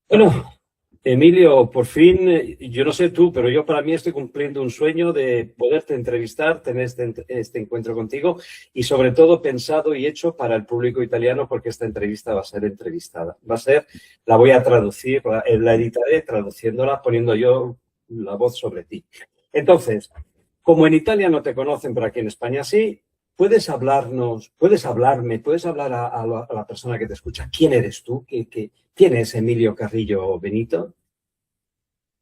Bueno, Emilio, por fin, yo no sé tú, pero yo para mí estoy cumpliendo un sueño de poderte entrevistar, tener este encuentro contigo y sobre todo pensado y hecho para el público italiano porque esta entrevista va a ser entrevistada. La voy a traducir, la editaré traduciéndola, poniendo yo la voz sobre ti. Entonces, como en Italia no te conocen, pero aquí en España sí, puedes hablar a la persona que te escucha. ¿Quién eres tú? ¿Quién es Emilio Carrillo Benito?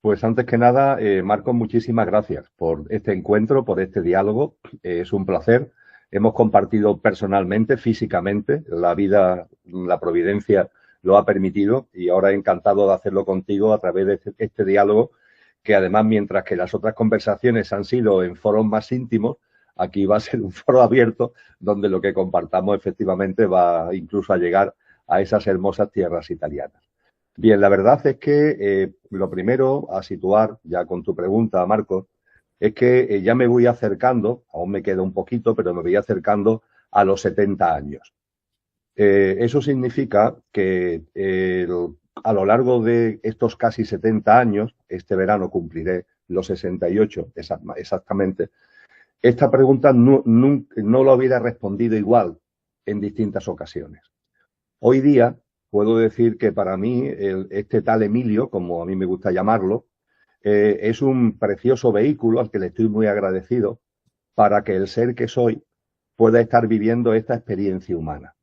Pues antes que nada, Marcos, muchísimas gracias por este encuentro, por este diálogo. Es un placer. Hemos compartido personalmente, físicamente, la vida, la providencia lo ha permitido y ahora encantado de hacerlo contigo a través de este diálogo, que además, mientras que las otras conversaciones han sido en foros más íntimos, aquí va a ser un foro abierto donde lo que compartamos efectivamente va incluso a llegar a esas hermosas tierras italianas. Bien, la verdad es que lo primero a situar, ya con tu pregunta, Marcos, es que ya me voy acercando, aún me queda un poquito, pero me voy acercando a los 70 años. Eso significa que a lo largo de estos casi 70 años, este verano cumpliré los 68 exactamente, esta pregunta no lo hubiera respondido igual en distintas ocasiones. Hoy día puedo decir que para mí este tal Emilio, como a mí me gusta llamarlo, es un precioso vehículo al que le estoy muy agradecido para que el ser que soy pueda estar viviendo esta experiencia humana.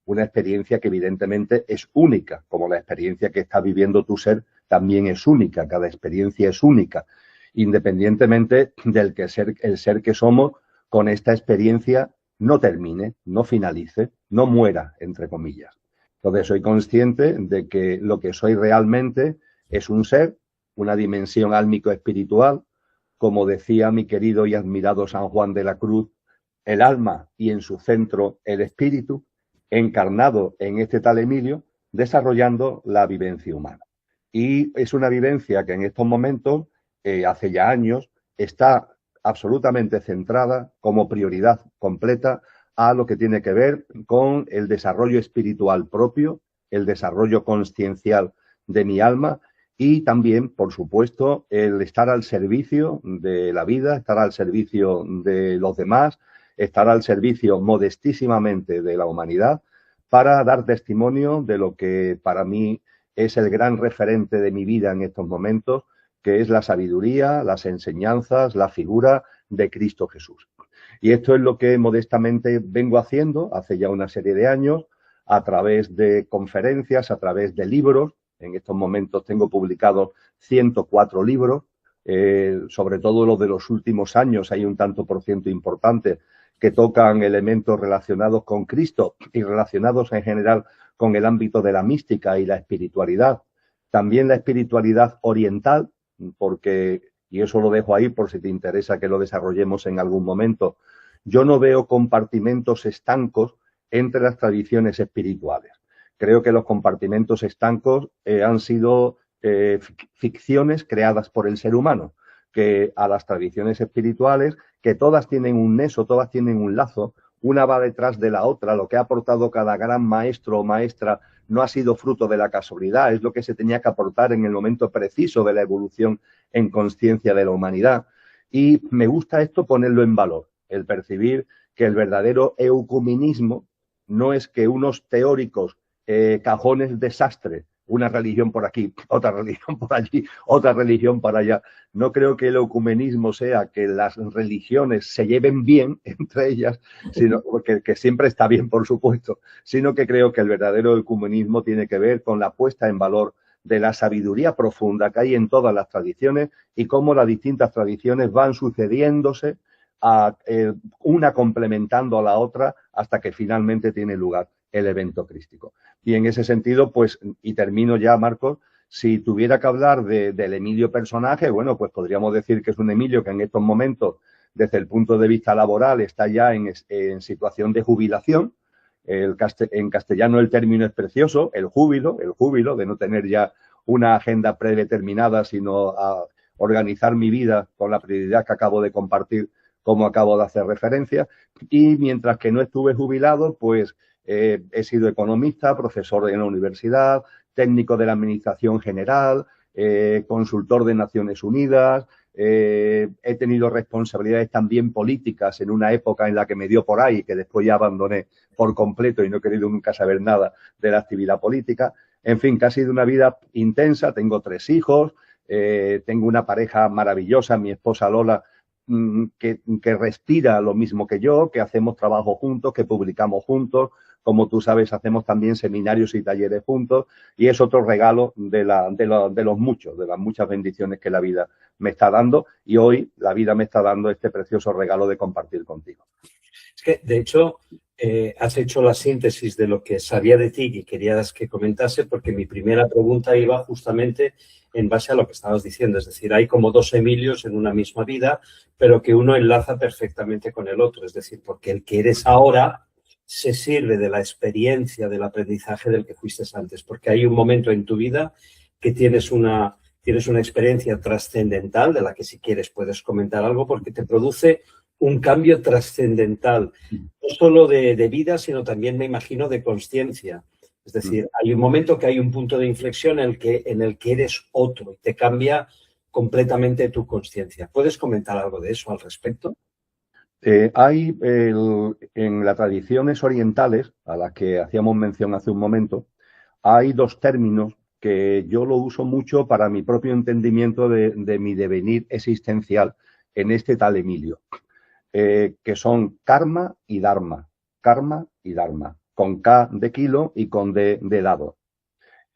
Una experiencia que evidentemente es única, como la experiencia que está viviendo tu ser también es única, cada experiencia es única, independientemente del que el ser que somos con esta experiencia no termine, no finalice, no muera, entre comillas. Entonces soy consciente de que lo que soy realmente es un ser, una dimensión álmico-espiritual, como decía mi querido y admirado San Juan de la Cruz, el alma y en su centro el espíritu, encarnado en este tal Emilio, desarrollando la vivencia humana. Y es una vivencia que en estos momentos, hace ya años, está absolutamente centrada como prioridad completa a lo que tiene que ver con el desarrollo espiritual propio, el desarrollo consciencial de mi alma y también, por supuesto, el estar al servicio de la vida, estar al servicio de los demás, estar al servicio modestísimamente de la humanidad para dar testimonio de lo que para mí es el gran referente de mi vida en estos momentos, que es la sabiduría, las enseñanzas, la figura de Cristo Jesús. Y esto es lo que modestamente vengo haciendo hace ya una serie de años a través de conferencias, a través de libros. En estos momentos tengo publicados 104 libros, sobre todo los de los últimos años, hay un tanto por ciento importante que tocan elementos relacionados con Cristo y relacionados en general con el ámbito de la mística y la espiritualidad. También la espiritualidad oriental, porque, y eso lo dejo ahí por si te interesa que lo desarrollemos en algún momento, yo no veo compartimentos estancos entre las tradiciones espirituales. Creo que los compartimentos estancos han sido ficciones creadas por el ser humano, que a las tradiciones espirituales, que todas tienen un nexo, todas tienen un lazo, una va detrás de la otra, lo que ha aportado cada gran maestro o maestra no ha sido fruto de la casualidad, es lo que se tenía que aportar en el momento preciso de la evolución en conciencia de la humanidad. Y me gusta esto ponerlo en valor, el percibir que el verdadero ecumenismo no es que unos teóricos cajones desastre, una religión por aquí, otra religión por allí, otra religión para allá. No creo que el ecumenismo sea que las religiones se lleven bien entre ellas, sino que siempre está bien, por supuesto, sino que creo que el verdadero ecumenismo tiene que ver con la puesta en valor de la sabiduría profunda que hay en todas las tradiciones y cómo las distintas tradiciones van sucediéndose, una complementando a la otra hasta que finalmente tiene lugar el evento crístico. Y en ese sentido, pues, y termino ya, Marcos, si tuviera que hablar del Emilio personaje, bueno, pues podríamos decir que es un Emilio que en estos momentos, desde el punto de vista laboral, está ya en situación de jubilación. En castellano el término es precioso, el júbilo de no tener ya una agenda predeterminada, sino a organizar mi vida con la prioridad que acabo de compartir, como acabo de hacer referencia. Y mientras que no estuve jubilado, pues He sido economista, profesor en la universidad, técnico de la Administración General, consultor de Naciones Unidas. He tenido responsabilidades también políticas en una época en la que me dio por ahí, que después ya abandoné por completo y no he querido nunca saber nada de la actividad política. En fin, que ha sido una vida intensa. Tengo 3 hijos, tengo una pareja maravillosa, mi esposa Lola, que respira lo mismo que yo, que hacemos trabajo juntos, que publicamos juntos. Como tú sabes, hacemos también seminarios y talleres juntos y es otro regalo de las muchas bendiciones que la vida me está dando, y hoy la vida me está dando este precioso regalo de compartir contigo. Es que, de hecho, has hecho la síntesis de lo que sabía de ti y querías que comentase, porque mi primera pregunta iba justamente en base a lo que estabas diciendo. Es decir, hay como 2 Emilios en una misma vida, pero que uno enlaza perfectamente con el otro. Es decir, porque el que eres ahora se sirve de la experiencia, del aprendizaje del que fuiste antes. Porque hay un momento en tu vida que tienes una experiencia trascendental, de la que si quieres puedes comentar algo, porque te produce un cambio trascendental, no solo de vida, sino también, me imagino, de consciencia. Es decir, hay un momento que hay un punto de inflexión en el que eres otro y te cambia completamente tu consciencia. ¿Puedes comentar algo de eso al respecto? En las tradiciones orientales, a las que hacíamos mención hace un momento, hay 2 términos que yo lo uso mucho para mi propio entendimiento de mi devenir existencial en este tal Emilio. Que son karma y dharma, con K de kilo y con D de dado.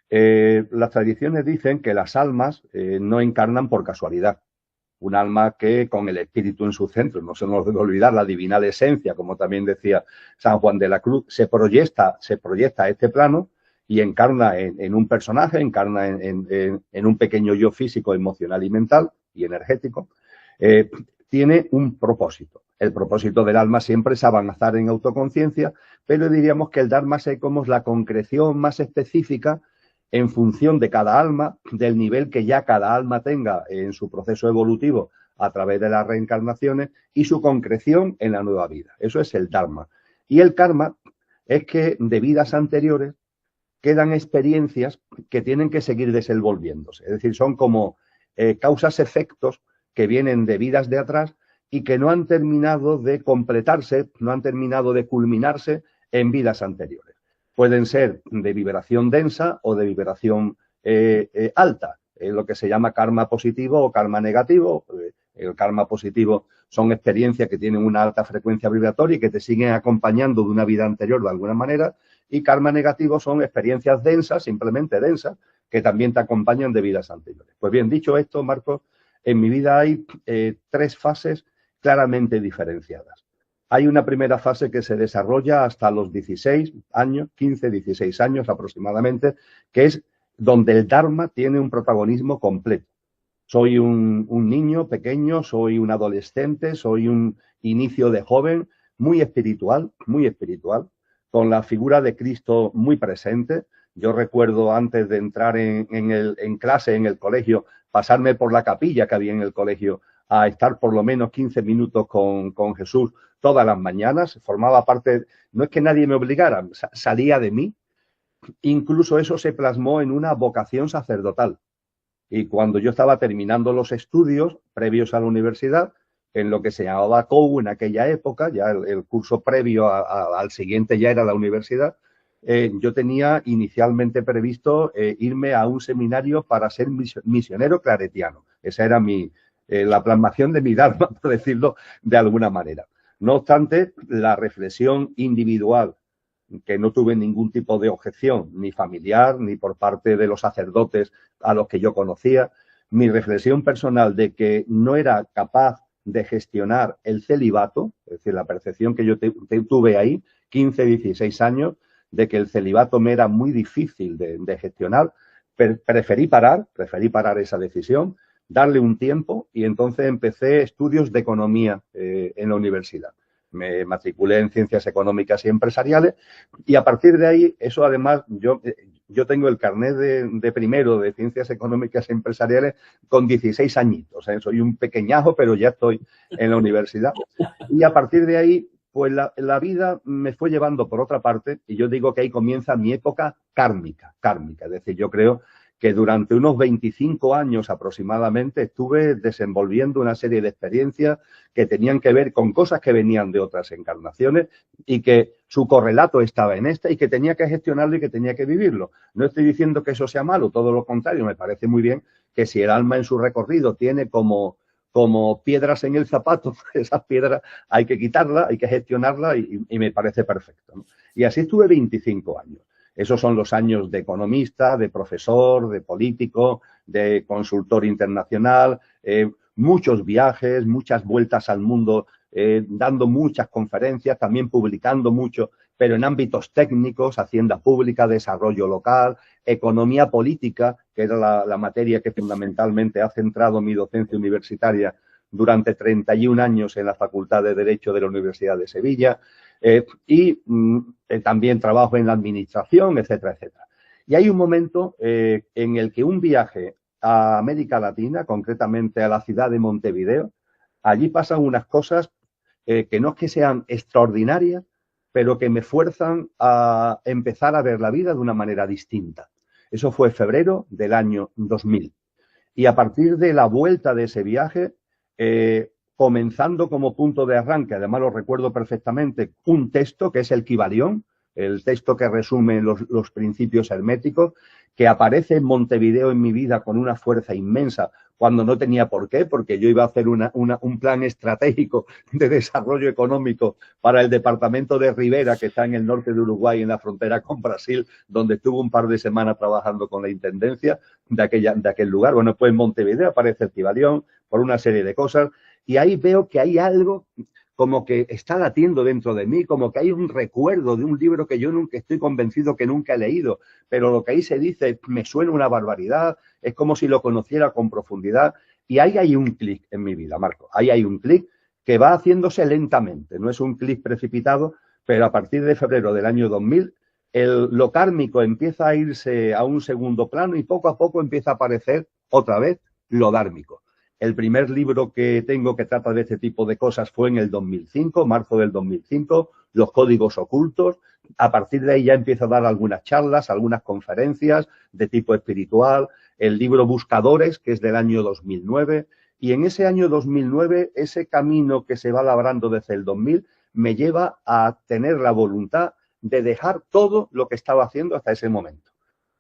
Las tradiciones dicen que las almas no encarnan por casualidad. Un alma que con el espíritu en su centro, no se nos debe olvidar la divina esencia, como también decía San Juan de la Cruz, se proyecta a este plano y encarna en un personaje, encarna en un pequeño yo físico, emocional y mental y energético. Tiene un propósito. El propósito del alma siempre es avanzar en autoconciencia, pero diríamos que el Dharma es como la concreción más específica en función de cada alma, del nivel que ya cada alma tenga en su proceso evolutivo a través de las reencarnaciones y su concreción en la nueva vida. Eso es el Dharma. Y el karma es que de vidas anteriores quedan experiencias que tienen que seguir desenvolviéndose. Es decir, son como causas-efectos que vienen de vidas de atrás y que no han terminado de completarse, no han terminado de culminarse en vidas anteriores. Pueden ser de vibración densa o de vibración alta, lo que se llama karma positivo o karma negativo. El karma positivo son experiencias que tienen una alta frecuencia vibratoria y que te siguen acompañando de una vida anterior de alguna manera, y karma negativo son experiencias densas, simplemente densas, que también te acompañan de vidas anteriores. Pues bien, dicho esto, Marcos, en mi vida hay 3 fases claramente diferenciadas. Hay una primera fase que se desarrolla hasta los 16 años, 15, 16 años aproximadamente, que es donde el Dharma tiene un protagonismo completo. Soy un niño pequeño, soy un adolescente, soy un inicio de joven, muy espiritual, con la figura de Cristo muy presente. Yo recuerdo antes de entrar en clase en el colegio, pasarme por la capilla que había en el colegio a estar por lo menos 15 minutos con Jesús todas las mañanas. Formaba parte, no es que nadie me obligara, salía de mí. Incluso eso se plasmó en una vocación sacerdotal. Y cuando yo estaba terminando los estudios previos a la universidad, en lo que se llamaba COU en aquella época, ya el curso previo al siguiente ya era la universidad, yo tenía inicialmente previsto irme a un seminario para ser misionero claretiano. Esa era la plasmación de mi Dharma, por decirlo de alguna manera. No obstante, la reflexión individual, que no tuve ningún tipo de objeción, ni familiar, ni por parte de los sacerdotes a los que yo conocía, mi reflexión personal de que no era capaz de gestionar el celibato, es decir, la percepción que yo tuve ahí, 15, 16 años, de que el celibato me era muy difícil de gestionar, preferí parar esa decisión, darle un tiempo, y entonces empecé estudios de economía en la universidad. Me matriculé en Ciencias Económicas y Empresariales, y a partir de ahí, eso además, yo tengo el carnet de primero de Ciencias Económicas y Empresariales con 16 añitos. Soy un pequeñajo, pero ya estoy en la universidad. Y a partir de ahí pues la vida me fue llevando por otra parte y yo digo que ahí comienza mi época kármica. Es decir, yo creo que durante unos 25 años aproximadamente estuve desenvolviendo una serie de experiencias que tenían que ver con cosas que venían de otras encarnaciones y que su correlato estaba en esta y que tenía que gestionarlo y que tenía que vivirlo. No estoy diciendo que eso sea malo, todo lo contrario, me parece muy bien que si el alma en su recorrido tiene como piedras en el zapato, esas piedras hay que quitarlas, hay que gestionarlas y me parece perfecto, ¿no? Y así estuve 25 años. Esos son los años de economista, de profesor, de político, de consultor internacional, muchos viajes, muchas vueltas al mundo, dando muchas conferencias, también publicando mucho, pero en ámbitos técnicos, hacienda pública, desarrollo local, economía política, que era la materia que fundamentalmente ha centrado mi docencia universitaria durante 31 años en la Facultad de Derecho de la Universidad de Sevilla, también trabajo en la administración, etcétera, etcétera. Y hay un momento en el que un viaje a América Latina, concretamente a la ciudad de Montevideo, allí pasan unas cosas que no es que sean extraordinarias, pero que me fuerzan a empezar a ver la vida de una manera distinta. Eso fue febrero del año 2000. Y a partir de la vuelta de ese viaje, comenzando como punto de arranque, además lo recuerdo perfectamente, un texto que es el Kybalión, el texto que resume los principios herméticos, que aparece en Montevideo en mi vida con una fuerza inmensa, cuando no tenía por qué, porque yo iba a hacer un plan estratégico de desarrollo económico para el departamento de Rivera, que está en el norte de Uruguay, en la frontera con Brasil, donde estuve un par de semanas trabajando con la intendencia de aquel lugar. Bueno, pues en Montevideo aparece el Kybalión por una serie de cosas, y ahí veo que hay algo como que está latiendo dentro de mí, como que hay un recuerdo de un libro que yo nunca estoy convencido que nunca he leído, pero lo que ahí se dice me suena una barbaridad, es como si lo conociera con profundidad, y ahí hay un clic en mi vida, Marco, ahí hay un clic que va haciéndose lentamente, no es un clic precipitado, pero a partir de febrero del año 2000, lo kármico empieza a irse a un segundo plano y poco a poco empieza a aparecer otra vez lo dármico. El primer libro que tengo que trata de este tipo de cosas fue en el 2005, marzo del 2005, Los códigos ocultos. A partir de ahí ya empiezo a dar algunas charlas, algunas conferencias de tipo espiritual. El libro Buscadores, que es del año 2009. Y en ese año 2009, ese camino que se va labrando desde el 2000 me lleva a tener la voluntad de dejar todo lo que estaba haciendo hasta ese momento.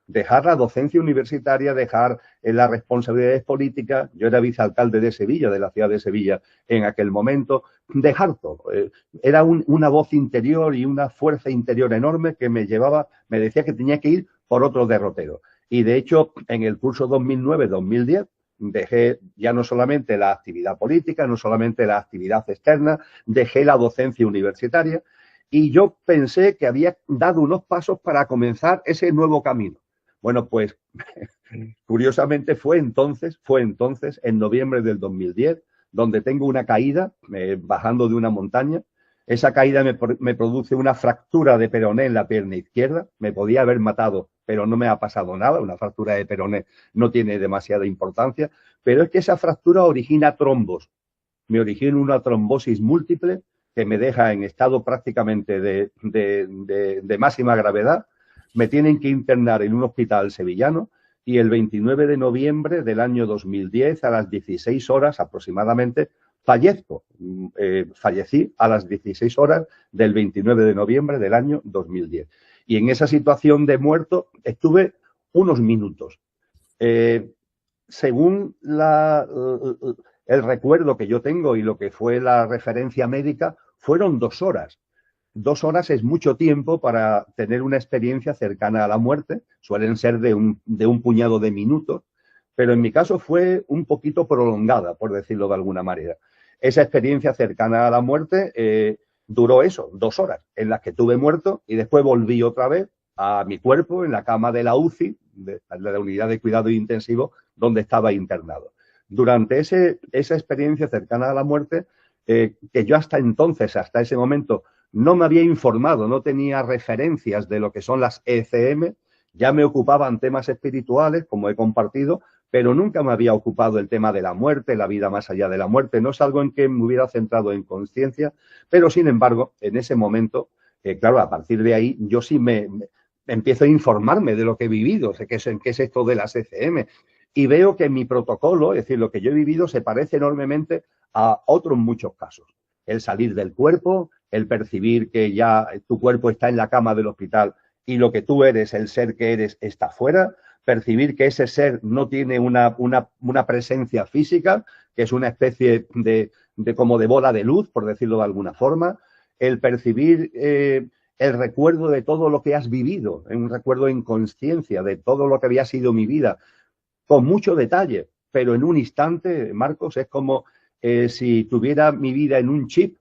Dejar la docencia universitaria, dejar las responsabilidades políticas. Yo era vicealcalde de Sevilla, de la ciudad de Sevilla en aquel momento. Dejar todo. Era una voz interior y una fuerza interior enorme que me llevaba, me decía que tenía que ir por otro derrotero. Y de hecho, en el curso 2009-2010, dejé ya no solamente la actividad política, no solamente la actividad externa, dejé la docencia universitaria y yo pensé que había dado unos pasos para comenzar ese nuevo camino. Bueno, pues curiosamente fue entonces, en noviembre del 2010, donde tengo una caída bajando de una montaña. Esa caída me produce una fractura de peroné en la pierna izquierda. Me podía haber matado, pero no me ha pasado nada. Una fractura de peroné no tiene demasiada importancia, pero es que esa fractura origina trombos. Me origina una trombosis múltiple que me deja en estado prácticamente de máxima gravedad. Me tienen que internar en un hospital sevillano y el 29 de noviembre del año 2010 a las 16 horas aproximadamente fallezco. Fallecí a las 16 horas del 29 de noviembre del año 2010. Y en esa situación de muerto estuve unos minutos. Según el recuerdo que yo tengo y lo que fue la referencia médica, fueron 2 horas. 2 horas es mucho tiempo para tener una experiencia cercana a la muerte, suelen ser de un puñado de minutos, pero en mi caso fue un poquito prolongada, por decirlo de alguna manera. Esa experiencia cercana a la muerte duró eso, 2 horas, en las que estuve muerto y después volví otra vez a mi cuerpo en la cama de la UCI, de la unidad de cuidado intensivo, donde estaba internado. Durante esa experiencia cercana a la muerte, que yo hasta entonces, hasta ese momento, no me había informado, no tenía referencias de lo que son las ECM, ya me ocupaban temas espirituales, como he compartido, pero nunca me había ocupado el tema de la muerte, la vida más allá de la muerte. No es algo en que me hubiera centrado en conciencia, pero sin embargo, en ese momento, claro, a partir de ahí, yo sí me empiezo a informarme de lo que he vivido, sé qué es esto de las ECM, y veo que mi protocolo, es decir, lo que yo he vivido, se parece enormemente a otros muchos casos. El salir del cuerpo, el percibir que ya tu cuerpo está en la cama del hospital y lo que tú eres, el ser que eres, está fuera, percibir que ese ser no tiene una presencia física, que es una especie de como de bola de luz, por decirlo de alguna forma, el percibir el recuerdo de todo lo que has vivido, un recuerdo en conciencia de todo lo que había sido mi vida, con mucho detalle, pero en un instante, Marcos, es como si tuviera mi vida en un chip,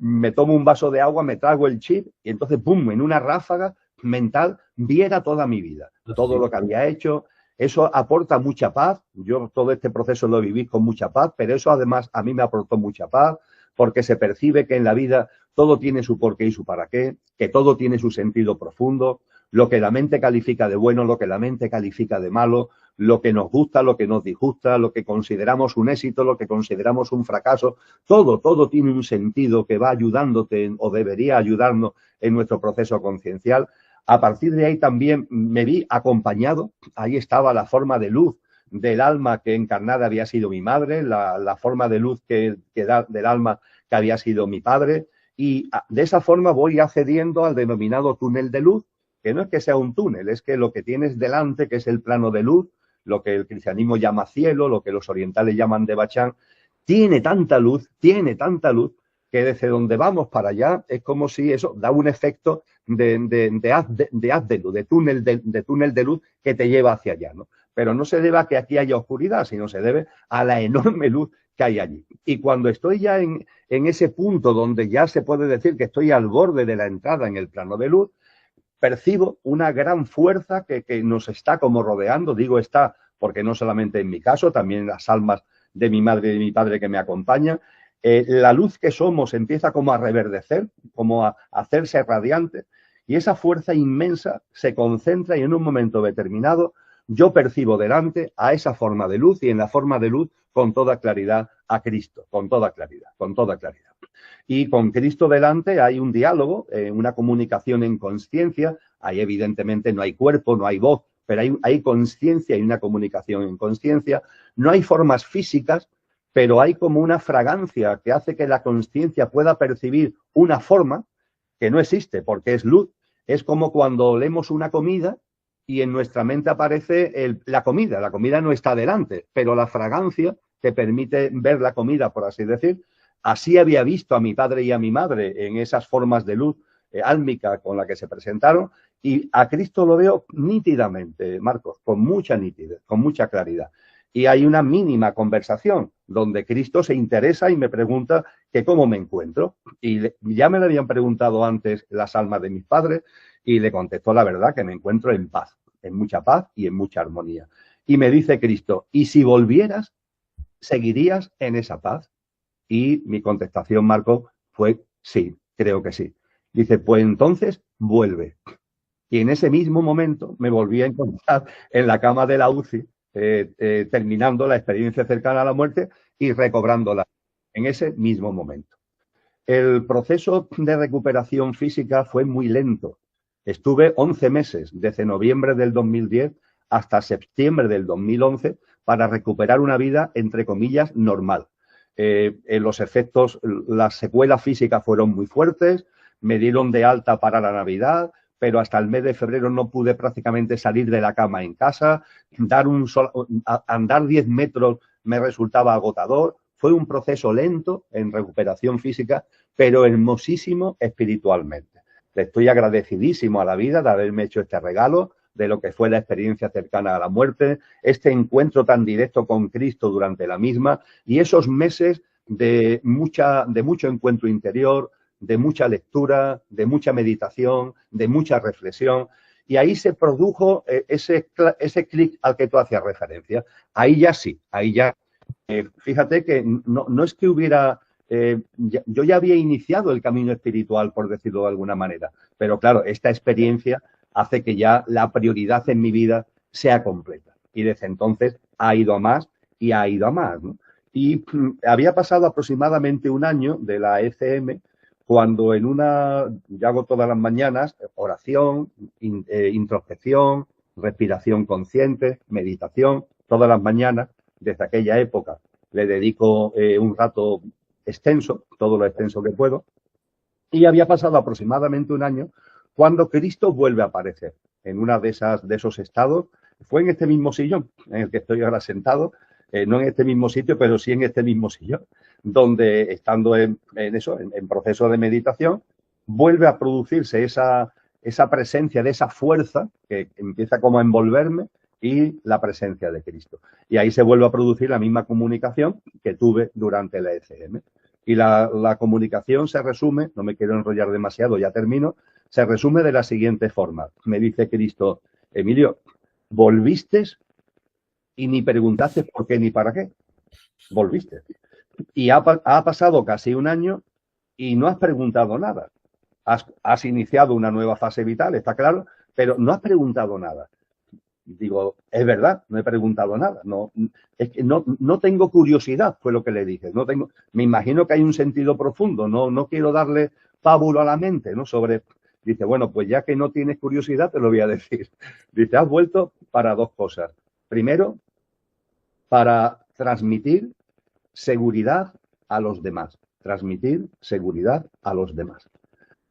me tomo un vaso de agua, me trago el chip y entonces, ¡pum!, en una ráfaga mental viera toda mi vida, todo lo que había hecho. Eso aporta mucha paz. Yo todo este proceso lo viví con mucha paz, pero eso además a mí me aportó mucha paz porque se percibe que en la vida todo tiene su porqué y su para qué, que todo tiene su sentido profundo, lo que la mente califica de bueno, lo que la mente califica de malo, lo que nos gusta, lo que nos disgusta, lo que consideramos un éxito, lo que consideramos un fracaso, todo tiene un sentido que va ayudándote o debería ayudarnos en nuestro proceso conciencial. A partir de ahí también me vi acompañado, ahí estaba la forma de luz del alma que encarnada había sido mi madre, la forma de luz que da del alma que había sido mi padre, y de esa forma voy accediendo al denominado túnel de luz, que no es que sea un túnel, es que lo que tienes delante, que es el plano de luz, lo que el cristianismo llama cielo, lo que los orientales llaman Devachan, tiene tanta luz, que desde donde vamos para allá es como si eso da un efecto haz de luz, de túnel de luz que te lleva hacia allá, ¿no? Pero no se debe a que aquí haya oscuridad, sino se debe a la enorme luz que hay allí. Y cuando estoy ya en ese punto donde ya se puede decir que estoy al borde de la entrada en el plano de luz, percibo una gran fuerza que nos está como rodeando, digo está, porque no solamente en mi caso, también las almas de mi madre y de mi padre que me acompañan, la luz que somos empieza como a reverdecer, como a hacerse radiante, y esa fuerza inmensa se concentra y en un momento determinado yo percibo delante a esa forma de luz y en la forma de luz con toda claridad a Cristo, con toda claridad, con toda claridad. Y con Cristo delante hay un diálogo, una comunicación en conciencia. Ahí evidentemente no hay cuerpo, no hay voz, pero hay conciencia y una comunicación en conciencia. No hay formas físicas, pero hay como una fragancia que hace que la conciencia pueda percibir una forma que no existe porque es luz. Es como cuando olemos una comida y en nuestra mente aparece la comida no está delante, pero la fragancia que permite ver la comida, por así decir. Así había visto a mi padre y a mi madre en esas formas de luz álmica con la que se presentaron y a Cristo lo veo nítidamente, Marcos, con mucha nitidez, con mucha claridad. Y hay una mínima conversación donde Cristo se interesa y me pregunta que cómo me encuentro. Y ya me lo habían preguntado antes las almas de mis padres y le contestó la verdad que me encuentro en paz, en mucha paz y en mucha armonía. Y me dice Cristo, ¿y si volvieras, seguirías en esa paz? Y mi contestación, Marco, fue sí, creo que sí. Dice, pues entonces vuelve. Y en ese mismo momento me volví a encontrar en la cama de la UCI, terminando la experiencia cercana a la muerte y recobrándola en ese mismo momento. El proceso de recuperación física fue muy lento. Estuve 11 meses, desde noviembre del 2010 hasta septiembre del 2011, para recuperar una vida, entre comillas, normal. Los efectos, las secuelas físicas fueron muy fuertes, me dieron de alta para la Navidad, pero hasta el mes de febrero no pude prácticamente salir de la cama en casa, andar 10 metros me resultaba agotador. Fue un proceso lento en recuperación física, pero hermosísimo espiritualmente. Le estoy agradecidísimo a la vida de haberme hecho este regalo, de lo que fue la experiencia cercana a la muerte, este encuentro tan directo con Cristo durante la misma y esos meses de mucho encuentro interior, de mucha lectura, de mucha meditación, de mucha reflexión. Y ahí se produjo ese clic al que tú hacías referencia. Ahí ya sí, ahí ya. Fíjate que no es que hubiera... yo ya había iniciado el camino espiritual, por decirlo de alguna manera. Pero claro, esta experiencia hace que ya la prioridad en mi vida sea completa. Y desde entonces ha ido a más y ha ido a más, ¿no? Y había pasado aproximadamente un año de la ECM cuando yo hago todas las mañanas oración, introspección, respiración consciente, meditación, todas las mañanas, desde aquella época le dedico un rato extenso, todo lo extenso que puedo, y había pasado aproximadamente un año cuando Cristo vuelve a aparecer en una de esos estados. Fue en este mismo sillón en el que estoy ahora sentado, no en este mismo sitio, pero sí en este mismo sillón, donde estando en proceso de meditación, vuelve a producirse esa presencia de esa fuerza que empieza como a envolverme y la presencia de Cristo. Y ahí se vuelve a producir la misma comunicación que tuve durante la ECM. Y la comunicación se resume, no me quiero enrollar demasiado, ya termino, se resume de la siguiente forma. Me dice Cristo: Emilio, volviste y ni preguntaste por qué ni para qué. Volviste. Y ha pasado casi un año y no has preguntado nada. Has iniciado una nueva fase vital, está claro, pero no has preguntado nada. Digo, es verdad, no he preguntado nada. No, es que no tengo curiosidad, fue lo que le dije. Me imagino que hay un sentido profundo. No quiero darle pábulo a la mente, ¿no? Dice, bueno, pues ya que no tienes curiosidad, te lo voy a decir. Dice, has vuelto para dos cosas. Primero, para transmitir seguridad a los demás. Transmitir seguridad a los demás.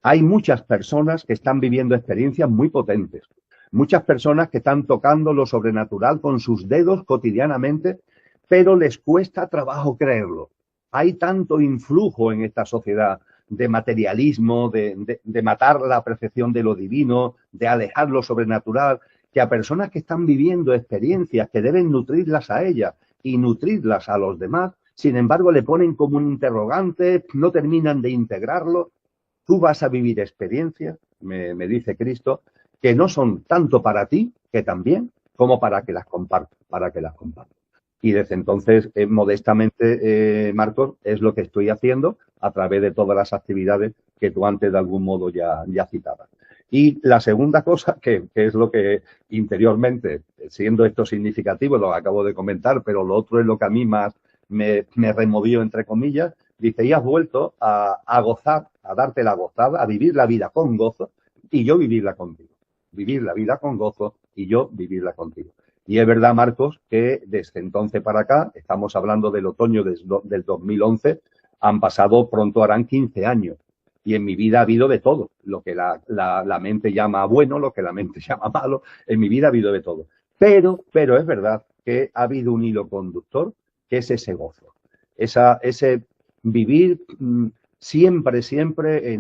Hay muchas personas que están viviendo experiencias muy potentes. Muchas personas que están tocando lo sobrenatural con sus dedos cotidianamente, pero les cuesta trabajo creerlo. Hay tanto influjo en esta sociedad de materialismo, de matar la percepción de lo divino, de alejar lo sobrenatural, que a personas que están viviendo experiencias que deben nutrirlas a ellas y nutrirlas a los demás, sin embargo le ponen como un interrogante, no terminan de integrarlo. Tú vas a vivir experiencias, me dice Cristo, que no son tanto para ti, que también, como para que las compartas, Y desde entonces, modestamente, Marcos, es lo que estoy haciendo a través de todas las actividades que tú antes de algún modo ya citabas. Y la segunda cosa, que es lo que interiormente, siendo esto significativo, lo acabo de comentar, pero lo otro es lo que a mí más me removió, entre comillas, dice, y has vuelto a gozar, a darte la gozada, a vivir la vida con gozo, y yo vivirla contigo. Vivir la vida con gozo y yo vivirla contigo. Y es verdad, Marcos, que desde entonces para acá, estamos hablando del otoño del 2011, han pasado, pronto harán 15 años. Y en mi vida ha habido de todo. Lo que la mente llama bueno, lo que la mente llama malo, en mi vida ha habido de todo. Pero es verdad que ha habido un hilo conductor, que es ese gozo. Ese vivir siempre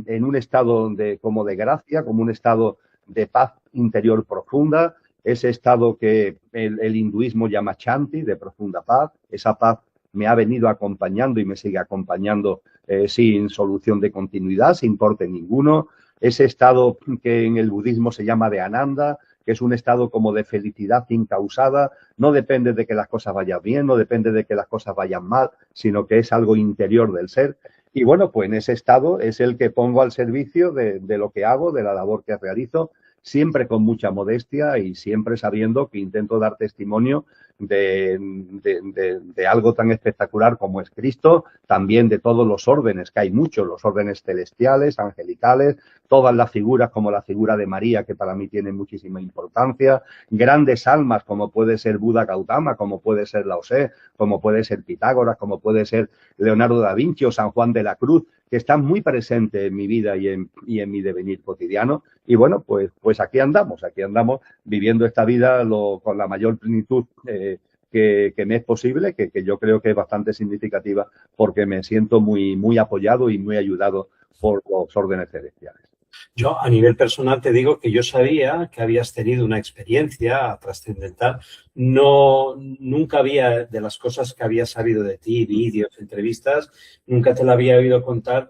en un estado como de gracia, como un estado de paz interior profunda, ese estado que el hinduismo llama Shanti, de profunda paz. Esa paz me ha venido acompañando y me sigue acompañando sin solución de continuidad, sin corte ninguno. Ese estado que en el budismo se llama de Ananda, que es un estado como de felicidad incausada, no depende de que las cosas vayan bien, no depende de que las cosas vayan mal, sino que es algo interior del ser. Y bueno, pues en ese estado es el que pongo al servicio de lo que hago, de la labor que realizo, siempre con mucha modestia y siempre sabiendo que intento dar testimonio de algo tan espectacular como es Cristo, también de todos los órdenes, que hay muchos, los órdenes celestiales, angelicales, todas las figuras como la figura de María, que para mí tiene muchísima importancia, grandes almas como puede ser Buda Gautama, como puede ser Lao Tse, como puede ser Pitágoras, como puede ser Leonardo da Vinci o San Juan de la Cruz, que están muy presentes en mi vida y en mi devenir cotidiano. Y bueno, pues aquí andamos viviendo esta vida con la mayor plenitud que me es posible, que yo creo que es bastante significativa, porque me siento muy apoyado y muy ayudado por los órdenes celestiales. Yo, a nivel personal, te digo que yo sabía que habías tenido una experiencia trascendental. Nunca había, de las cosas que había sabido de ti, vídeos, entrevistas, nunca te la había oído contar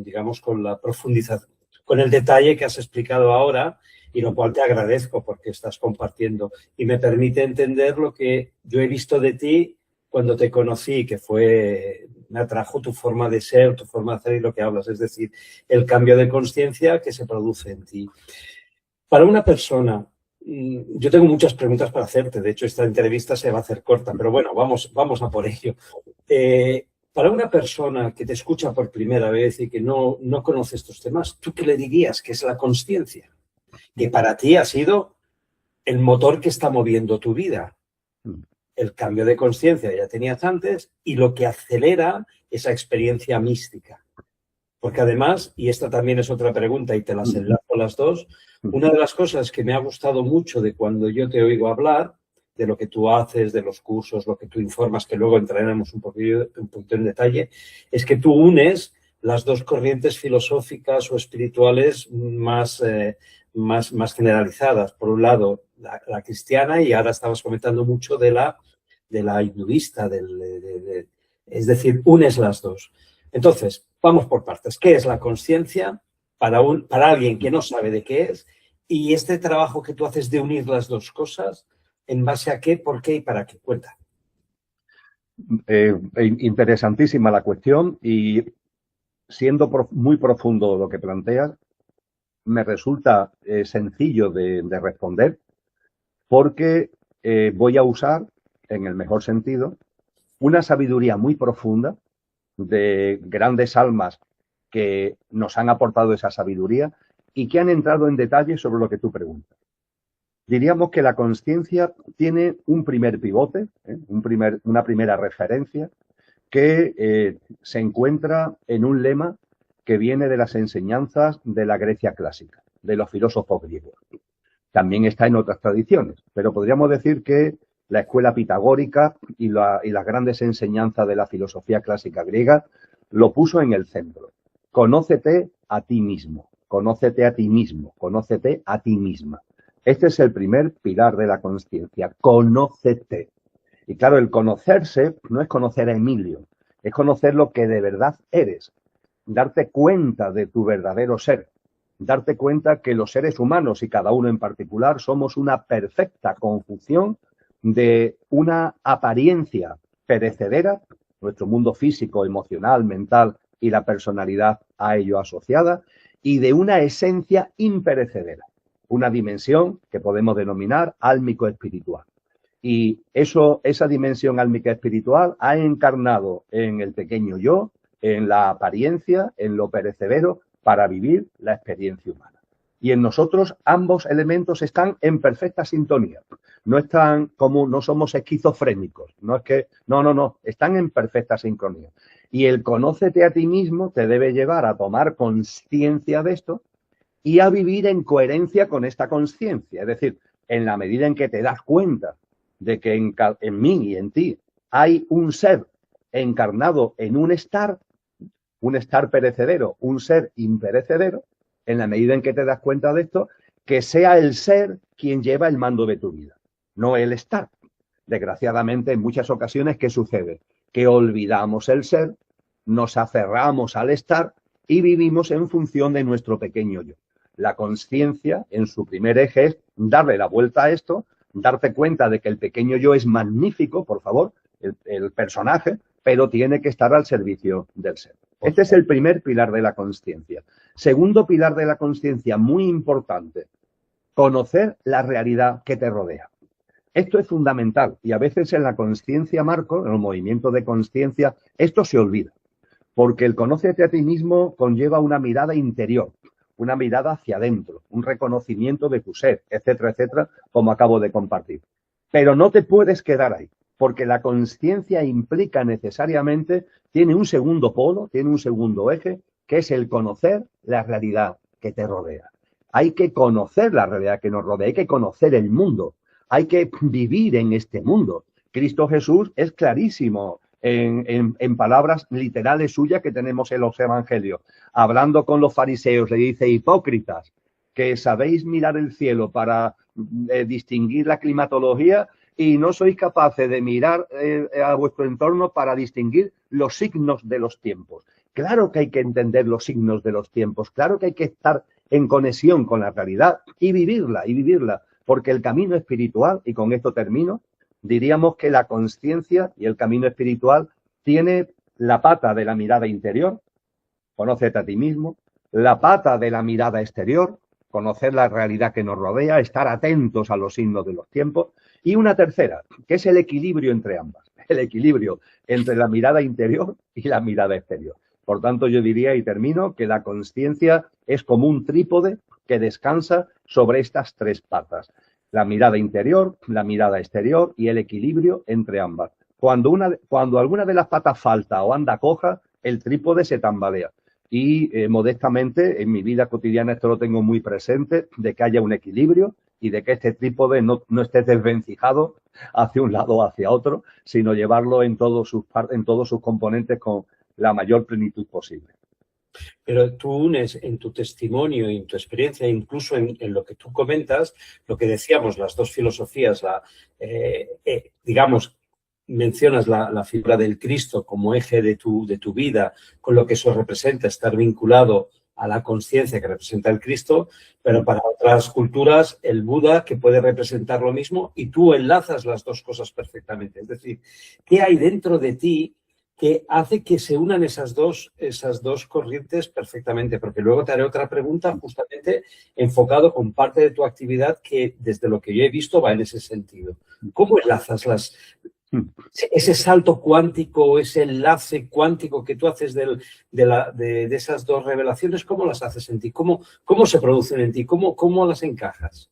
digamos, con la profundización, con el detalle que has explicado ahora, y lo cual te agradezco porque estás compartiendo y me permite entender lo que yo he visto de ti cuando te conocí, que me atrajo tu forma de ser, tu forma de hacer y lo que hablas, es decir, el cambio de conciencia que se produce en ti. Para una persona yo tengo muchas preguntas para hacerte. De hecho, esta entrevista se va a hacer corta, pero bueno, vamos a por ello. Para una persona que te escucha por primera vez y que no conoce estos temas, ¿tú qué le dirías que es la consciencia? Que para ti ha sido el motor que está moviendo tu vida. El cambio de conciencia ya tenías antes y lo que acelera esa experiencia mística. Porque además, y esta también es otra pregunta y te las enlazo las dos, una de las cosas que me ha gustado mucho de cuando yo te oigo hablar, de lo que tú haces, de los cursos, lo que tú informas, que luego entraremos un poquito en detalle, es que tú unes las dos corrientes filosóficas o espirituales más generalizadas. Por un lado, la cristiana, y ahora estabas comentando mucho de la hinduista, es decir, unes las dos. Entonces, vamos por partes. ¿Qué es la consciencia para alguien que no sabe de qué es? Y este trabajo que tú haces de unir las dos cosas, ¿en base a qué, por qué y para qué? Cuenta. Interesantísima la cuestión y siendo muy profundo lo que planteas, me resulta sencillo de responder porque voy a usar, en el mejor sentido, una sabiduría muy profunda de grandes almas que nos han aportado esa sabiduría y que han entrado en detalle sobre lo que tú preguntas. Diríamos que la consciencia tiene un primer pivote, una primera referencia que se encuentra en un lema que viene de las enseñanzas de la Grecia clásica, de los filósofos griegos. También está en otras tradiciones, pero podríamos decir que la escuela pitagórica y las grandes enseñanzas de la filosofía clásica griega lo puso en el centro. Conócete a ti mismo, conócete a ti mismo, conócete a ti misma. Este es el primer pilar de la consciencia, conócete. Y claro, el conocerse no es conocer a Emilio, es conocer lo que de verdad eres, darte cuenta de tu verdadero ser, darte cuenta que los seres humanos y cada uno en particular somos una perfecta conjunción de una apariencia perecedera, nuestro mundo físico, emocional, mental y la personalidad a ello asociada, y de una esencia imperecedera, una dimensión que podemos denominar álmico-espiritual. Y esa dimensión álmica espiritual ha encarnado en el pequeño yo, en la apariencia, en lo perecedero, para vivir la experiencia humana. Y en nosotros ambos elementos están en perfecta sintonía. No están como, no somos esquizofrénicos. No es que, no, están en perfecta sincronía. Y el conócete a ti mismo te debe llevar a tomar conciencia de esto y a vivir en coherencia con esta conciencia. Es decir, en la medida en que te das cuenta de que en mí y en ti hay un ser encarnado en un estar perecedero, un ser imperecedero, en la medida en que te das cuenta de esto, que sea el ser quien lleva el mando de tu vida, no el estar. Desgraciadamente, en muchas ocasiones, ¿qué sucede? Que olvidamos el ser, nos aferramos al estar y vivimos en función de nuestro pequeño yo. La consciencia, en su primer eje, es darle la vuelta a esto, darte cuenta de que el pequeño yo es magnífico, por favor, el personaje, pero tiene que estar al servicio del ser. Este es el primer pilar de la consciencia. Segundo pilar de la consciencia, muy importante, conocer la realidad que te rodea. Esto es fundamental y a veces en la consciencia, Marco, en el movimiento de consciencia, esto se olvida. Porque el conócete a ti mismo conlleva una mirada interior, una mirada hacia adentro, un reconocimiento de tu ser, etcétera, etcétera, como acabo de compartir. Pero no te puedes quedar ahí, porque la consciencia implica necesariamente, tiene un segundo polo, tiene un segundo eje, que es el conocer la realidad que te rodea. Hay que conocer la realidad que nos rodea, hay que conocer el mundo, hay que vivir en este mundo. Cristo Jesús es clarísimo en palabras literales suyas que tenemos en los evangelios. Hablando con los fariseos, le dice: hipócritas, que sabéis mirar el cielo para distinguir la climatología y no sois capaces de mirar a vuestro entorno para distinguir los signos de los tiempos. Claro que hay que entender los signos de los tiempos, claro que hay que estar en conexión con la realidad y vivirla, porque el camino espiritual, y con esto termino, diríamos que la consciencia y el camino espiritual tiene la pata de la mirada interior, conócete a ti mismo, la pata de la mirada exterior, conocer la realidad que nos rodea, estar atentos a los signos de los tiempos. Y una tercera, que es el equilibrio entre ambas, el equilibrio entre la mirada interior y la mirada exterior. Por tanto, yo diría, y termino, que la consciencia es como un trípode que descansa sobre estas tres patas. La mirada interior, la mirada exterior y el equilibrio entre ambas. Cuando alguna de las patas falta o anda coja, el trípode se tambalea. Y modestamente, en mi vida cotidiana esto lo tengo muy presente, de que haya un equilibrio y de que este trípode no esté desvencijado hacia un lado o hacia otro, sino llevarlo en todos sus componentes con la mayor plenitud posible. Pero tú unes en tu testimonio y en tu experiencia, incluso en lo que tú comentas, lo que decíamos, las dos filosofías, digamos, mencionas la figura del Cristo como eje de tu vida, con lo que eso representa, estar vinculado a la conciencia que representa el Cristo, pero para otras culturas el Buda, que puede representar lo mismo, y tú enlazas las dos cosas perfectamente. Es decir, ¿qué hay dentro de ti que hace que se unan esas dos corrientes perfectamente? Porque luego te haré otra pregunta justamente enfocado con parte de tu actividad que desde lo que yo he visto va en ese sentido. ¿Cómo enlazas ese salto cuántico, ese enlace cuántico que tú haces de esas dos revelaciones? ¿Cómo las haces en ti? ¿Cómo se producen en ti? ¿Cómo las encajas?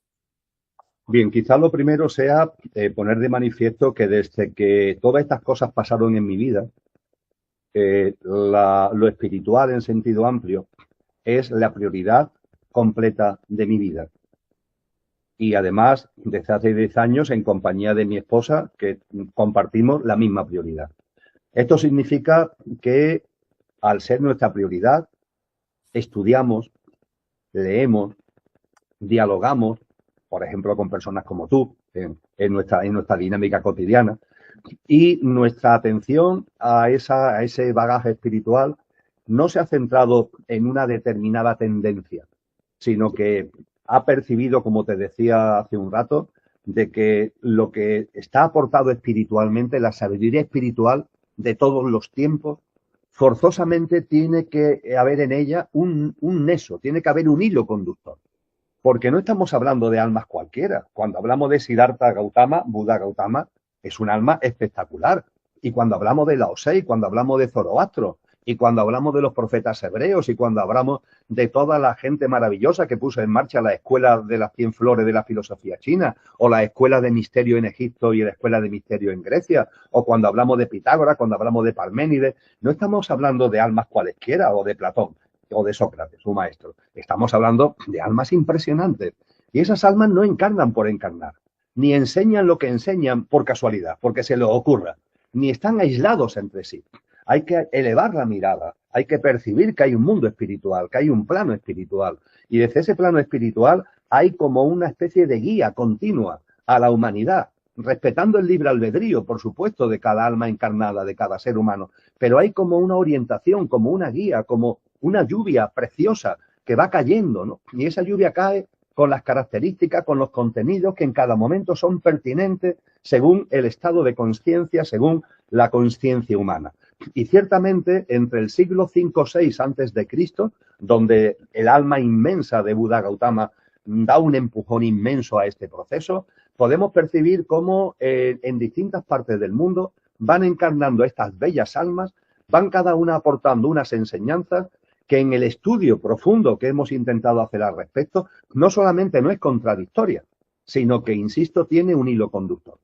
Bien, quizás lo primero sea poner de manifiesto que desde que todas estas cosas pasaron en mi vida, lo espiritual en sentido amplio es la prioridad completa de mi vida. Y además, desde hace 10 años, en compañía de mi esposa, que compartimos la misma prioridad. Esto significa que, al ser nuestra prioridad, estudiamos, leemos, dialogamos, por ejemplo, con personas como tú, en nuestra dinámica cotidiana, y nuestra atención a ese bagaje espiritual no se ha centrado en una determinada tendencia, sino que ha percibido, como te decía hace un rato, de que lo que está aportado espiritualmente, la sabiduría espiritual de todos los tiempos, forzosamente tiene que haber en ella un nexo, tiene que haber un hilo conductor. Porque no estamos hablando de almas cualquiera. Cuando hablamos de Siddhartha Gautama, Buda Gautama, es un alma espectacular. Y cuando hablamos de Lao Tse, cuando hablamos de Zoroastro, y cuando hablamos de los profetas hebreos, y cuando hablamos de toda la gente maravillosa que puso en marcha la escuela de las 100 flores de la filosofía china, o la escuela de misterio en Egipto y la escuela de misterio en Grecia, o cuando hablamos de Pitágoras, cuando hablamos de Parménides, no estamos hablando de almas cualesquiera o de Platón o de Sócrates, su maestro. Estamos hablando de almas impresionantes. Y esas almas no encarnan por encarnar, ni enseñan lo que enseñan por casualidad, porque se les ocurra, ni están aislados entre sí. Hay que elevar la mirada, hay que percibir que hay un mundo espiritual, que hay un plano espiritual. Y desde ese plano espiritual hay como una especie de guía continua a la humanidad, respetando el libre albedrío, por supuesto, de cada alma encarnada, de cada ser humano. Pero hay como una orientación, como una guía, como una lluvia preciosa que va cayendo, ¿no? Y esa lluvia cae con las características, con los contenidos que en cada momento son pertinentes según el estado de conciencia, según la conciencia humana. Y ciertamente entre el siglo V-VI antes de Cristo, donde el alma inmensa de Buda Gautama da un empujón inmenso a este proceso, podemos percibir cómo en distintas partes del mundo van encarnando estas bellas almas, van cada una aportando unas enseñanzas que en el estudio profundo que hemos intentado hacer al respecto, no solamente no es contradictoria, sino que, insisto, tiene un hilo conductor.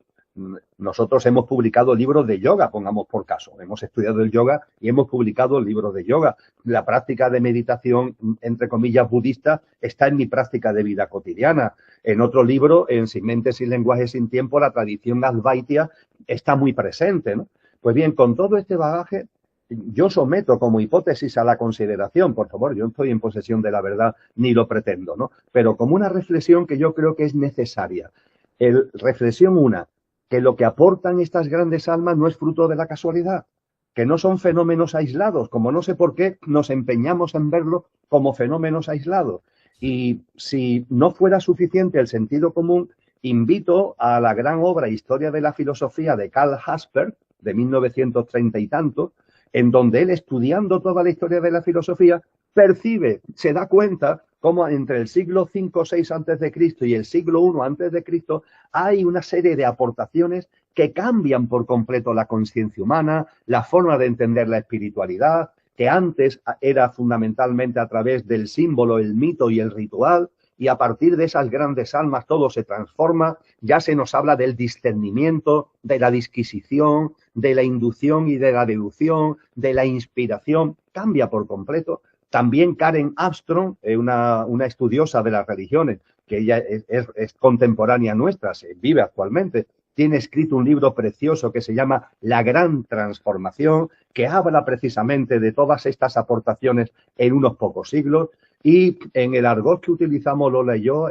Nosotros hemos publicado libros de yoga, pongamos por caso. Hemos estudiado el yoga y hemos publicado libros de yoga. La práctica de meditación, entre comillas, budista, está en mi práctica de vida cotidiana. En otro libro, en Sin Mentes y Lenguaje Sin Tiempo, la tradición advaita está muy presente, ¿no? Pues bien, con todo este bagaje, yo someto como hipótesis a la consideración, por favor, yo no estoy en posesión de la verdad ni lo pretendo, ¿no? Pero como una reflexión que yo creo que es necesaria. Reflexión una, que lo que aportan estas grandes almas no es fruto de la casualidad, que no son fenómenos aislados, como no sé por qué nos empeñamos en verlo como fenómenos aislados. Y si no fuera suficiente el sentido común, invito a la gran obra Historia de la Filosofía de Karl Jaspers, de 1930 y tanto, en donde él, estudiando toda la historia de la filosofía, percibe, se da cuenta cómo entre el siglo V o VI antes de Cristo y el siglo I antes de Cristo hay una serie de aportaciones que cambian por completo la conciencia humana, la forma de entender la espiritualidad, que antes era fundamentalmente a través del símbolo, el mito y el ritual, y a partir de esas grandes almas todo se transforma, ya se nos habla del discernimiento, de la disquisición, de la inducción y de la deducción, de la inspiración, cambia por completo. También Karen Armstrong, una estudiosa de las religiones, que ella es contemporánea nuestra, se vive actualmente, tiene escrito un libro precioso que se llama La Gran Transformación, que habla precisamente de todas estas aportaciones en unos pocos siglos. Y en el argot que utilizamos Lola y yo,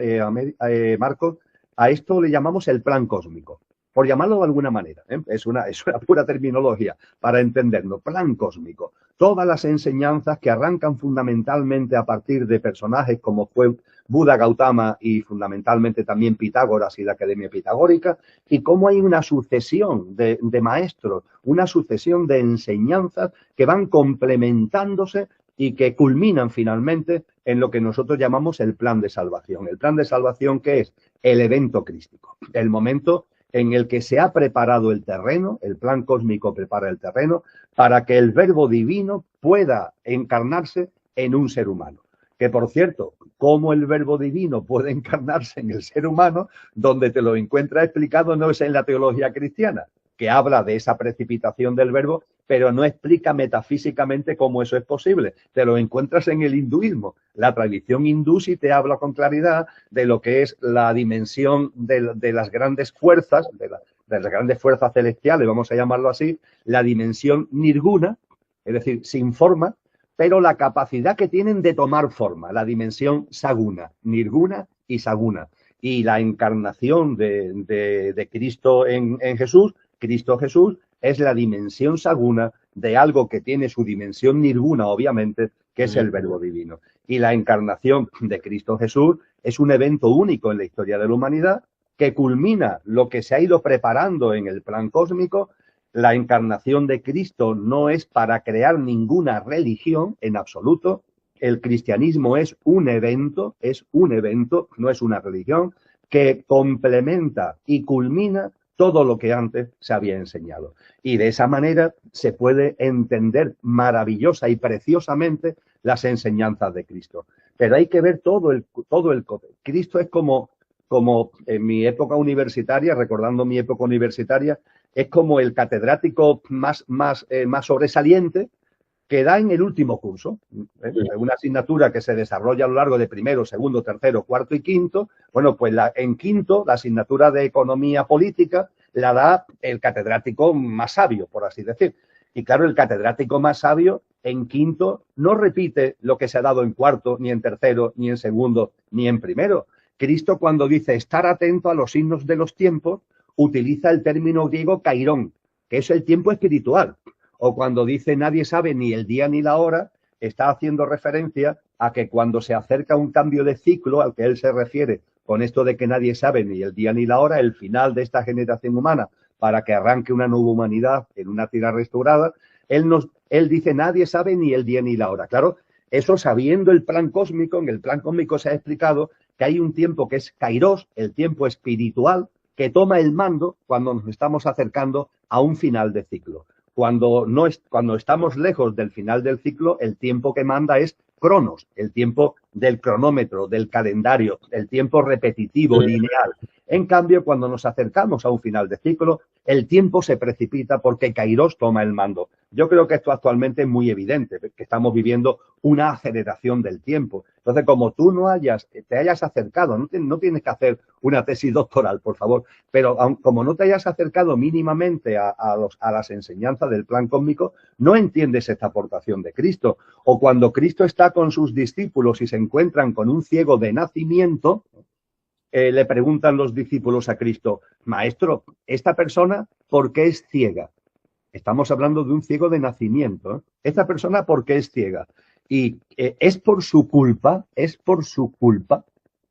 Marcos, a esto le llamamos el plan cósmico, por llamarlo de alguna manera. Es una pura terminología para entenderlo. Plan cósmico. Todas las enseñanzas que arrancan fundamentalmente a partir de personajes como fue Buda, Gautama y fundamentalmente también Pitágoras y la Academia Pitagórica, y cómo hay una sucesión de maestros, una sucesión de enseñanzas que van complementándose y que culminan finalmente en lo que nosotros llamamos el plan de salvación. El plan de salvación, que es el evento crístico, el momento en el que se ha preparado el terreno, el plan cósmico prepara el terreno para que el verbo divino pueda encarnarse en un ser humano. Que, por cierto, cómo el verbo divino puede encarnarse en el ser humano, donde te lo encuentras explicado no es en la teología cristiana, que habla de esa precipitación del verbo, pero no explica metafísicamente cómo eso es posible. Te lo encuentras en el hinduismo. La tradición hindú sí te habla con claridad de lo que es la dimensión de las grandes fuerzas, de las grandes fuerzas celestiales, vamos a llamarlo así, la dimensión nirguna, es decir, sin forma, pero la capacidad que tienen de tomar forma, la dimensión saguna, nirguna y saguna. Y la encarnación de Cristo en Jesús, Cristo Jesús, es la dimensión saguna de algo que tiene su dimensión nirguna, obviamente, que es el verbo divino. Y la encarnación de Cristo Jesús es un evento único en la historia de la humanidad que culmina lo que se ha ido preparando en el plan cósmico. La encarnación de Cristo no es para crear ninguna religión en absoluto. El cristianismo es un evento, no es una religión, que complementa y culmina todo lo que antes se había enseñado. Y de esa manera se puede entender maravillosa y preciosamente las enseñanzas de Cristo. Pero hay que ver todo el Cristo es como en mi época universitaria, recordando mi época universitaria, es como el catedrático más sobresaliente que da en el último curso. Una asignatura que se desarrolla a lo largo de primero, segundo, tercero, cuarto y quinto. Bueno, pues en quinto, la asignatura de economía política la da el catedrático más sabio, por así decir. Y claro, el catedrático más sabio en quinto no repite lo que se ha dado en cuarto, ni en tercero, ni en segundo, ni en primero. Cristo, cuando dice estar atento a los signos de los tiempos, utiliza el término griego kairón, que es el tiempo espiritual. O cuando dice nadie sabe ni el día ni la hora, está haciendo referencia a que cuando se acerca un cambio de ciclo al que él se refiere con esto de que nadie sabe ni el día ni la hora, el final de esta generación humana para que arranque una nueva humanidad en una tierra restaurada, él dice nadie sabe ni el día ni la hora. Claro, eso sabiendo el plan cósmico, en el plan cósmico se ha explicado que hay un tiempo que es kairos, el tiempo espiritual, que toma el mando cuando nos estamos acercando a un final de ciclo. Cuando estamos lejos del final del ciclo, el tiempo que manda es cronos, el tiempo del cronómetro, del calendario, el tiempo repetitivo, lineal. En cambio, cuando nos acercamos a un final de ciclo, el tiempo se precipita porque Kairos toma el mando. Yo creo que esto actualmente es muy evidente, que estamos viviendo una aceleración del tiempo. Entonces, como tú te hayas acercado, no tienes que hacer una tesis doctoral, por favor, pero como no te hayas acercado mínimamente a las enseñanzas del plan cósmico, no entiendes esta aportación de Cristo. O cuando Cristo está con sus discípulos y se encuentran con un ciego de nacimiento, le preguntan los discípulos a Cristo, Maestro, ¿esta persona por qué es ciega? Estamos hablando de un ciego de nacimiento. ¿Esta persona por qué es ciega? Y es por su culpa.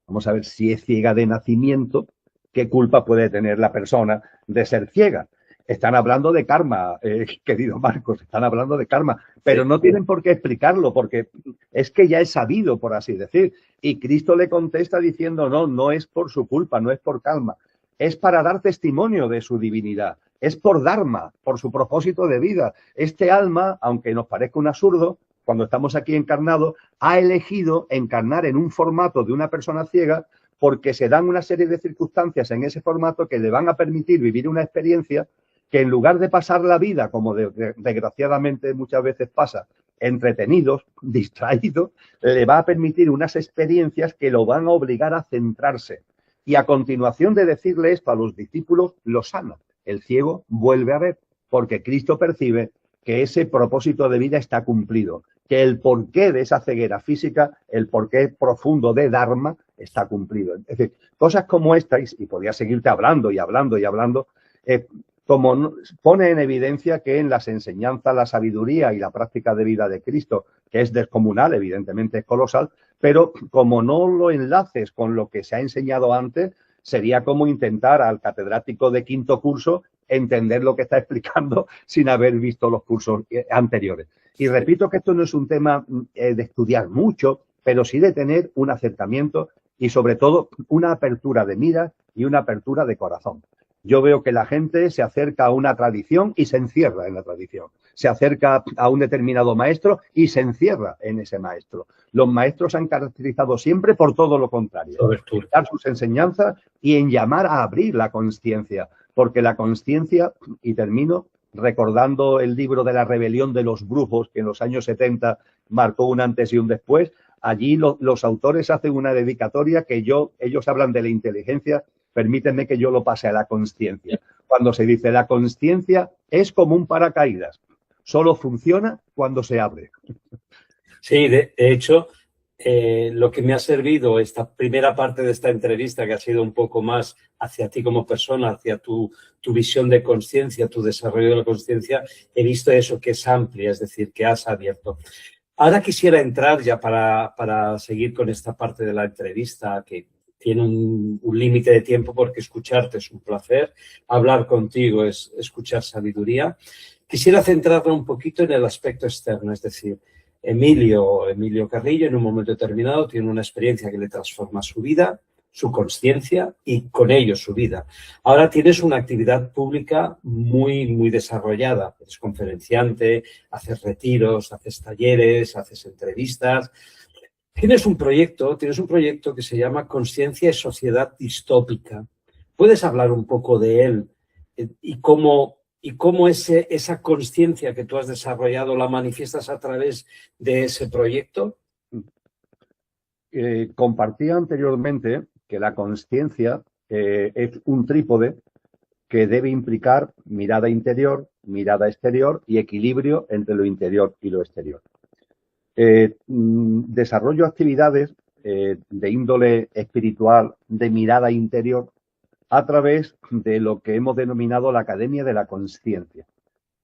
Vamos a ver si es ciega de nacimiento, ¿qué culpa puede tener la persona de ser ciega? están hablando de karma, querido Marcos, están hablando de karma, pero no tienen por qué explicarlo, porque es que ya es sabido, por así decir. Y Cristo le contesta diciendo, no, no es por su culpa, no es por karma, es para dar testimonio de su divinidad, es por dharma, por su propósito de vida. Este alma, aunque nos parezca un absurdo, cuando estamos aquí encarnados, ha elegido encarnar en un formato de una persona ciega porque se dan una serie de circunstancias en ese formato que le van a permitir vivir una experiencia que en lugar de pasar la vida, como desgraciadamente muchas veces pasa, entretenidos, distraídos, le va a permitir unas experiencias que lo van a obligar a centrarse. Y a continuación de decirle esto a los discípulos, lo sana. El ciego vuelve a ver, porque Cristo percibe que ese propósito de vida está cumplido, que el porqué de esa ceguera física, el porqué profundo de Dharma, está cumplido. Es decir, cosas como estas, y podría seguirte hablando y hablando y hablando, como pone en evidencia que en las enseñanzas, la sabiduría y la práctica de vida de Cristo, que es descomunal, evidentemente es colosal, pero como no lo enlaces con lo que se ha enseñado antes, sería como intentar al catedrático de quinto curso entender lo que está explicando sin haber visto los cursos anteriores. Y repito que esto no es un tema de estudiar mucho, pero sí de tener un acercamiento y sobre todo una apertura de mira y una apertura de corazón. Yo veo que la gente se acerca a una tradición y se encierra en la tradición. Se acerca a un determinado maestro y se encierra en ese maestro. Los maestros se han caracterizado siempre por todo lo contrario. En dar sus enseñanzas y en llamar a abrir la consciencia. Porque la consciencia, y termino recordando el libro de la rebelión de los brujos, que en los años 70 marcó un antes y un después, allí los autores hacen una dedicatoria que ellos hablan de la inteligencia. Permítanme que yo lo pase a la consciencia. Cuando se dice la consciencia es como un paracaídas, solo funciona cuando se abre. Sí, de hecho, lo que me ha servido esta primera parte de esta entrevista, que ha sido un poco más hacia ti como persona, hacia tu visión de conciencia, tu desarrollo de la conciencia, he visto eso que es amplia, es decir, que has abierto. Ahora quisiera entrar ya para seguir con esta parte de la entrevista, que tiene un límite de tiempo, porque escucharte es un placer, hablar contigo es escuchar sabiduría. Quisiera centrarme un poquito en el aspecto externo, es decir, Emilio Carrillo en un momento determinado tiene una experiencia que le transforma su vida, su conciencia y con ello su vida. Ahora tienes una actividad pública muy, muy desarrollada. Eres conferenciante, haces retiros, haces talleres, haces entrevistas. Tienes un proyecto que se llama Conciencia y Sociedad Distópica. ¿Puedes hablar un poco de él y cómo esa conciencia que tú has desarrollado la manifiestas a través de ese proyecto? Compartí anteriormente que la conciencia es un trípode que debe implicar mirada interior, mirada exterior y equilibrio entre lo interior y lo exterior. Desarrollo actividades de índole espiritual, de mirada interior, a través de lo que hemos denominado la Academia de la Consciencia.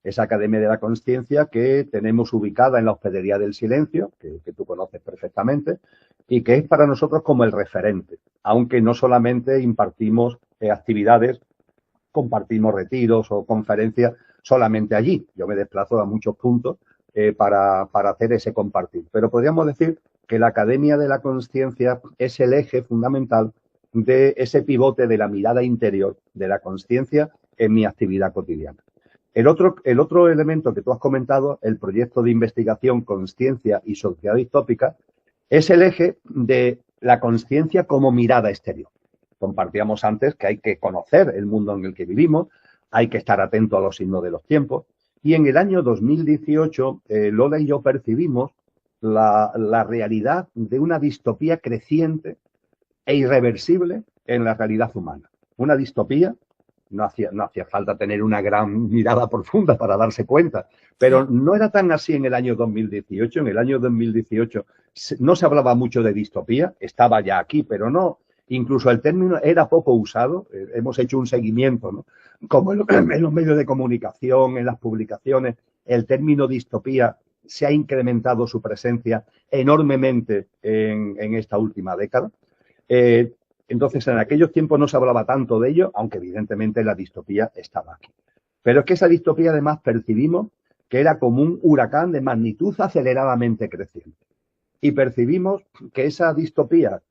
Esa Academia de la Consciencia que tenemos ubicada en la Hospedería del Silencio, que tú conoces perfectamente, y que es para nosotros como el referente, aunque no solamente impartimos actividades, compartimos retiros o conferencias solamente allí. Yo me desplazo a muchos puntos para hacer ese compartir. Pero podríamos decir que la Academia de la Consciencia es el eje fundamental de ese pivote de la mirada interior de la consciencia en mi actividad cotidiana. El otro elemento que tú has comentado, el proyecto de investigación Conciencia y Sociedad Distópica, es el eje de la consciencia como mirada exterior. Compartíamos antes que hay que conocer el mundo en el que vivimos, hay que estar atento a los signos de los tiempos. Y en el año 2018, Lola y yo percibimos la realidad de una distopía creciente e irreversible en la realidad humana. Una distopía, no hacía falta tener una gran mirada profunda para darse cuenta, pero no era tan así en el año 2018. En el año 2018 no se hablaba mucho de distopía, estaba ya aquí, pero no. Incluso el término era poco usado. Hemos hecho un seguimiento, ¿no? Como en los medios de comunicación, en las publicaciones, el término distopía se ha incrementado su presencia enormemente en esta última década. Entonces, en aquellos tiempos no se hablaba tanto de ello, aunque evidentemente la distopía estaba aquí. Pero es que esa distopía además percibimos que era como un huracán de magnitud aceleradamente creciente. Y percibimos que esa distopía,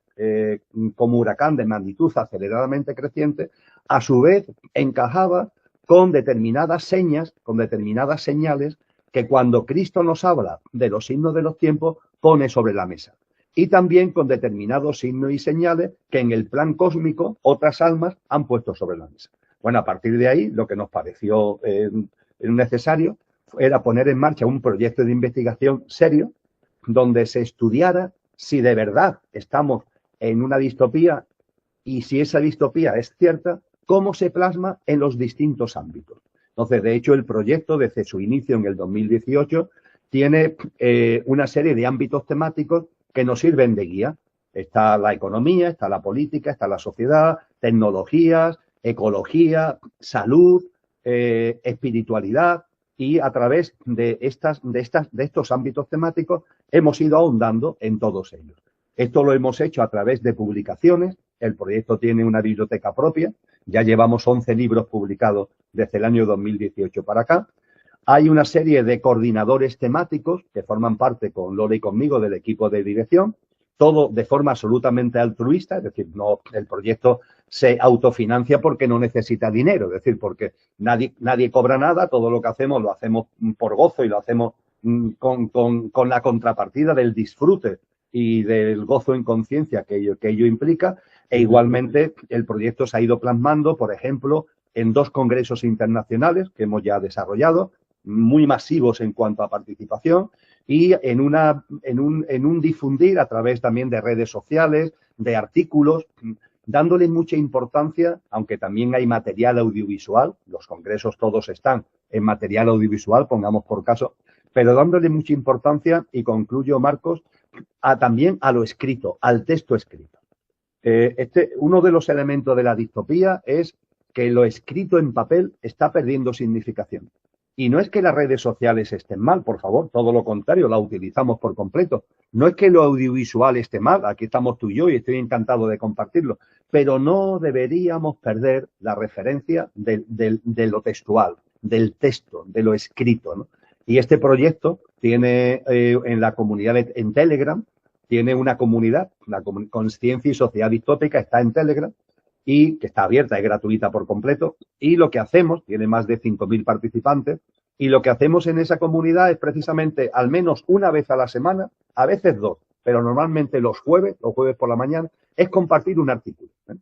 como huracán de magnitud aceleradamente creciente, a su vez encajaba con determinadas señas, con determinadas señales que cuando Cristo nos habla de los signos de los tiempos, pone sobre la mesa. Y también con determinados signos y señales que en el plan cósmico otras almas han puesto sobre la mesa. Bueno, a partir de ahí, lo que nos pareció necesario era poner en marcha un proyecto de investigación serio donde se estudiara si de verdad estamos en una distopía y si esa distopía es cierta, cómo se plasma en los distintos ámbitos. Entonces, de hecho, el proyecto, desde su inicio en el 2018, tiene una serie de ámbitos temáticos que nos sirven de guía. Está la economía, está la política, está la sociedad, tecnologías, ecología, salud, espiritualidad, y a través de estos ámbitos temáticos hemos ido ahondando en todos ellos. Esto lo hemos hecho a través de publicaciones. El proyecto tiene una biblioteca propia. Ya llevamos 11 libros publicados desde el año 2018 para acá. Hay una serie de coordinadores temáticos que forman parte con Lola y conmigo del equipo de dirección, todo de forma absolutamente altruista, es decir, no, el proyecto se autofinancia porque no necesita dinero, es decir, porque nadie cobra nada, todo lo hacemos por gozo y lo hacemos con la contrapartida del disfrute y del gozo en conciencia que ello implica, e igualmente el proyecto se ha ido plasmando, por ejemplo, en 2 congresos internacionales que hemos ya desarrollado, muy masivos en cuanto a participación, y en un difundir a través también de redes sociales, de artículos, dándole mucha importancia, aunque también hay material audiovisual, los congresos todos están en material audiovisual, pongamos por caso, pero dándole mucha importancia, y concluyo, Marcos, también a lo escrito, al texto escrito. Uno de los elementos de la distopía es que lo escrito en papel está perdiendo significación. Y no es que las redes sociales estén mal, por favor, todo lo contrario, la utilizamos por completo. No es que lo audiovisual esté mal, aquí estamos tú y yo y estoy encantado de compartirlo, pero no deberíamos perder la referencia de lo textual, del texto, de lo escrito, ¿no? Y este proyecto tiene en la comunidad en Telegram, tiene una comunidad, la Consciencia y Sociedad Distópica está en Telegram, y que está abierta, es gratuita por completo, y lo que hacemos, tiene más de 5.000 participantes, y lo que hacemos en esa comunidad es precisamente al menos una vez a la semana, a veces 2, pero normalmente los jueves por la mañana, es compartir un artículo, ¿eh?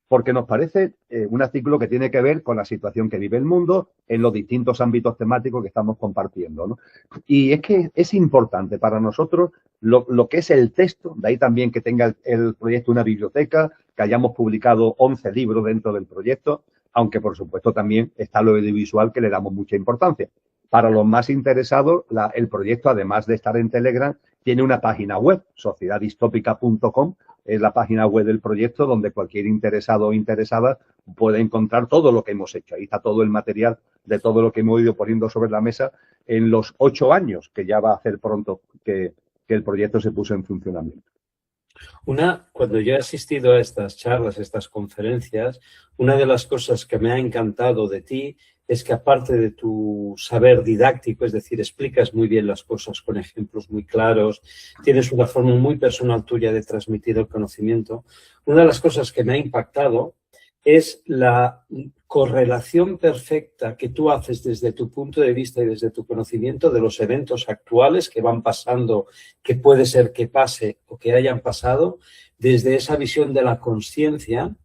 Porque nos parece un artículo que tiene que ver con la situación que vive el mundo en los distintos ámbitos temáticos que estamos compartiendo, ¿no? Y es que es importante para nosotros lo que es el texto, de ahí también que tenga el proyecto una biblioteca, que hayamos publicado 11 libros dentro del proyecto, aunque por supuesto también está lo audiovisual que le damos mucha importancia. Para los más interesados, el proyecto, además de estar en Telegram, tiene una página web, sociedadistópica.com, es la página web del proyecto donde cualquier interesado o interesada puede encontrar todo lo que hemos hecho. Ahí está todo el material de todo lo que hemos ido poniendo sobre la mesa en los 8 años que ya va a hacer pronto que el proyecto se puso en funcionamiento. Cuando yo he asistido a estas charlas, a estas conferencias, una de las cosas que me ha encantado de ti es que aparte de tu saber didáctico, es decir, explicas muy bien las cosas con ejemplos muy claros, tienes una forma muy personal tuya de transmitir el conocimiento. Una de las cosas que me ha impactado es la correlación perfecta que tú haces desde tu punto de vista y desde tu conocimiento de los eventos actuales que van pasando, que puede ser que pase o que hayan pasado, desde esa visión de la consciencia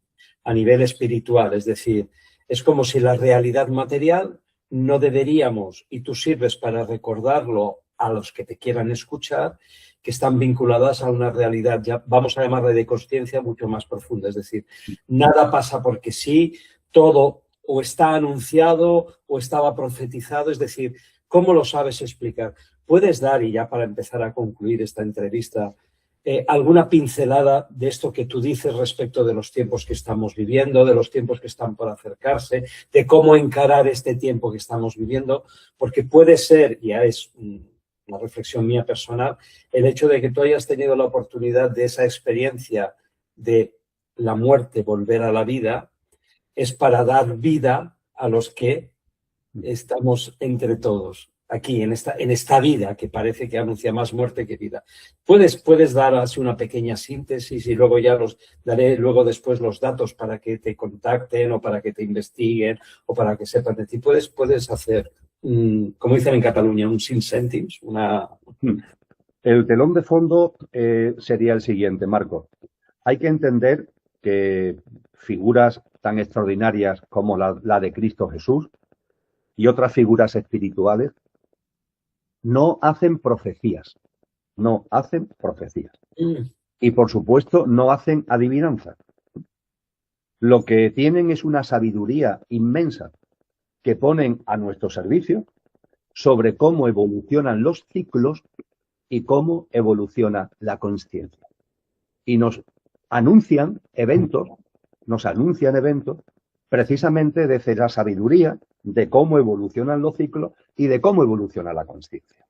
a nivel espiritual. Es decir, es como si la realidad material no deberíamos, y tú sirves para recordarlo a los que te quieran escuchar, que están vinculadas a una realidad, ya vamos a llamarla de consciencia, mucho más profunda. Es decir, nada pasa porque sí, todo o está anunciado o estaba profetizado. Es decir, ¿cómo lo sabes explicar? ¿Puedes dar, y ya para empezar a concluir esta entrevista, alguna pincelada de esto que tú dices respecto de los tiempos que estamos viviendo, de los tiempos que están por acercarse, de cómo encarar este tiempo que estamos viviendo? Porque puede ser, ya es una reflexión mía personal, el hecho de que tú hayas tenido la oportunidad de esa experiencia de la muerte, volver a la vida, es para dar vida a los que estamos entre todos, aquí en esta vida que parece que anuncia más muerte que vida. ¿Puedes dar así una pequeña síntesis y luego ya daré luego después los datos para que te contacten o para que te investiguen o para que sepan de ti? ¿Puedes hacer, como dicen en Cataluña, un sin cèntims? El telón de fondo sería el siguiente, Marco. Hay que entender que figuras tan extraordinarias como la de Cristo Jesús y otras figuras espirituales no hacen profecías, no hacen profecías. Y, por supuesto, no hacen adivinanza. Lo que tienen es una sabiduría inmensa que ponen a nuestro servicio sobre cómo evolucionan los ciclos y cómo evoluciona la consciencia. Y nos anuncian eventos precisamente desde la sabiduría de cómo evolucionan los ciclos y de cómo evoluciona la consciencia.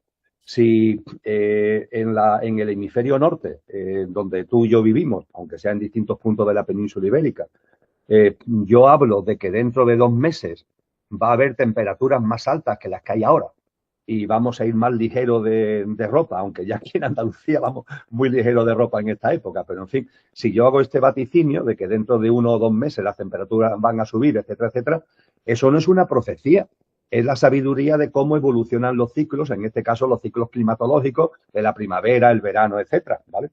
Si en el hemisferio norte, donde tú y yo vivimos, aunque sea en distintos puntos de la península ibérica, yo hablo de que dentro de 2 meses va a haber temperaturas más altas que las que hay ahora y vamos a ir más ligero de ropa, aunque ya aquí en Andalucía vamos muy ligero de ropa en esta época, pero en fin, si yo hago este vaticinio de que dentro de 1 o 2 meses las temperaturas van a subir, etcétera, etcétera, eso no es una profecía, es la sabiduría de cómo evolucionan los ciclos, en este caso los ciclos climatológicos de la primavera, el verano, etcétera, ¿vale?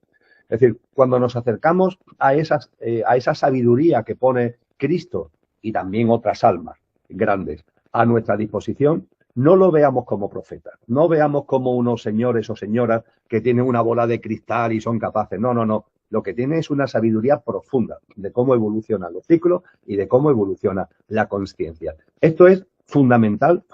Es decir, cuando nos acercamos a esa sabiduría que pone Cristo y también otras almas grandes a nuestra disposición, no lo veamos como profetas, no veamos como unos señores o señoras que tienen una bola de cristal y son capaces. No, no, no. Lo que tiene es una sabiduría profunda de cómo evolucionan los ciclos y de cómo evoluciona la consciencia. Esto es fundamental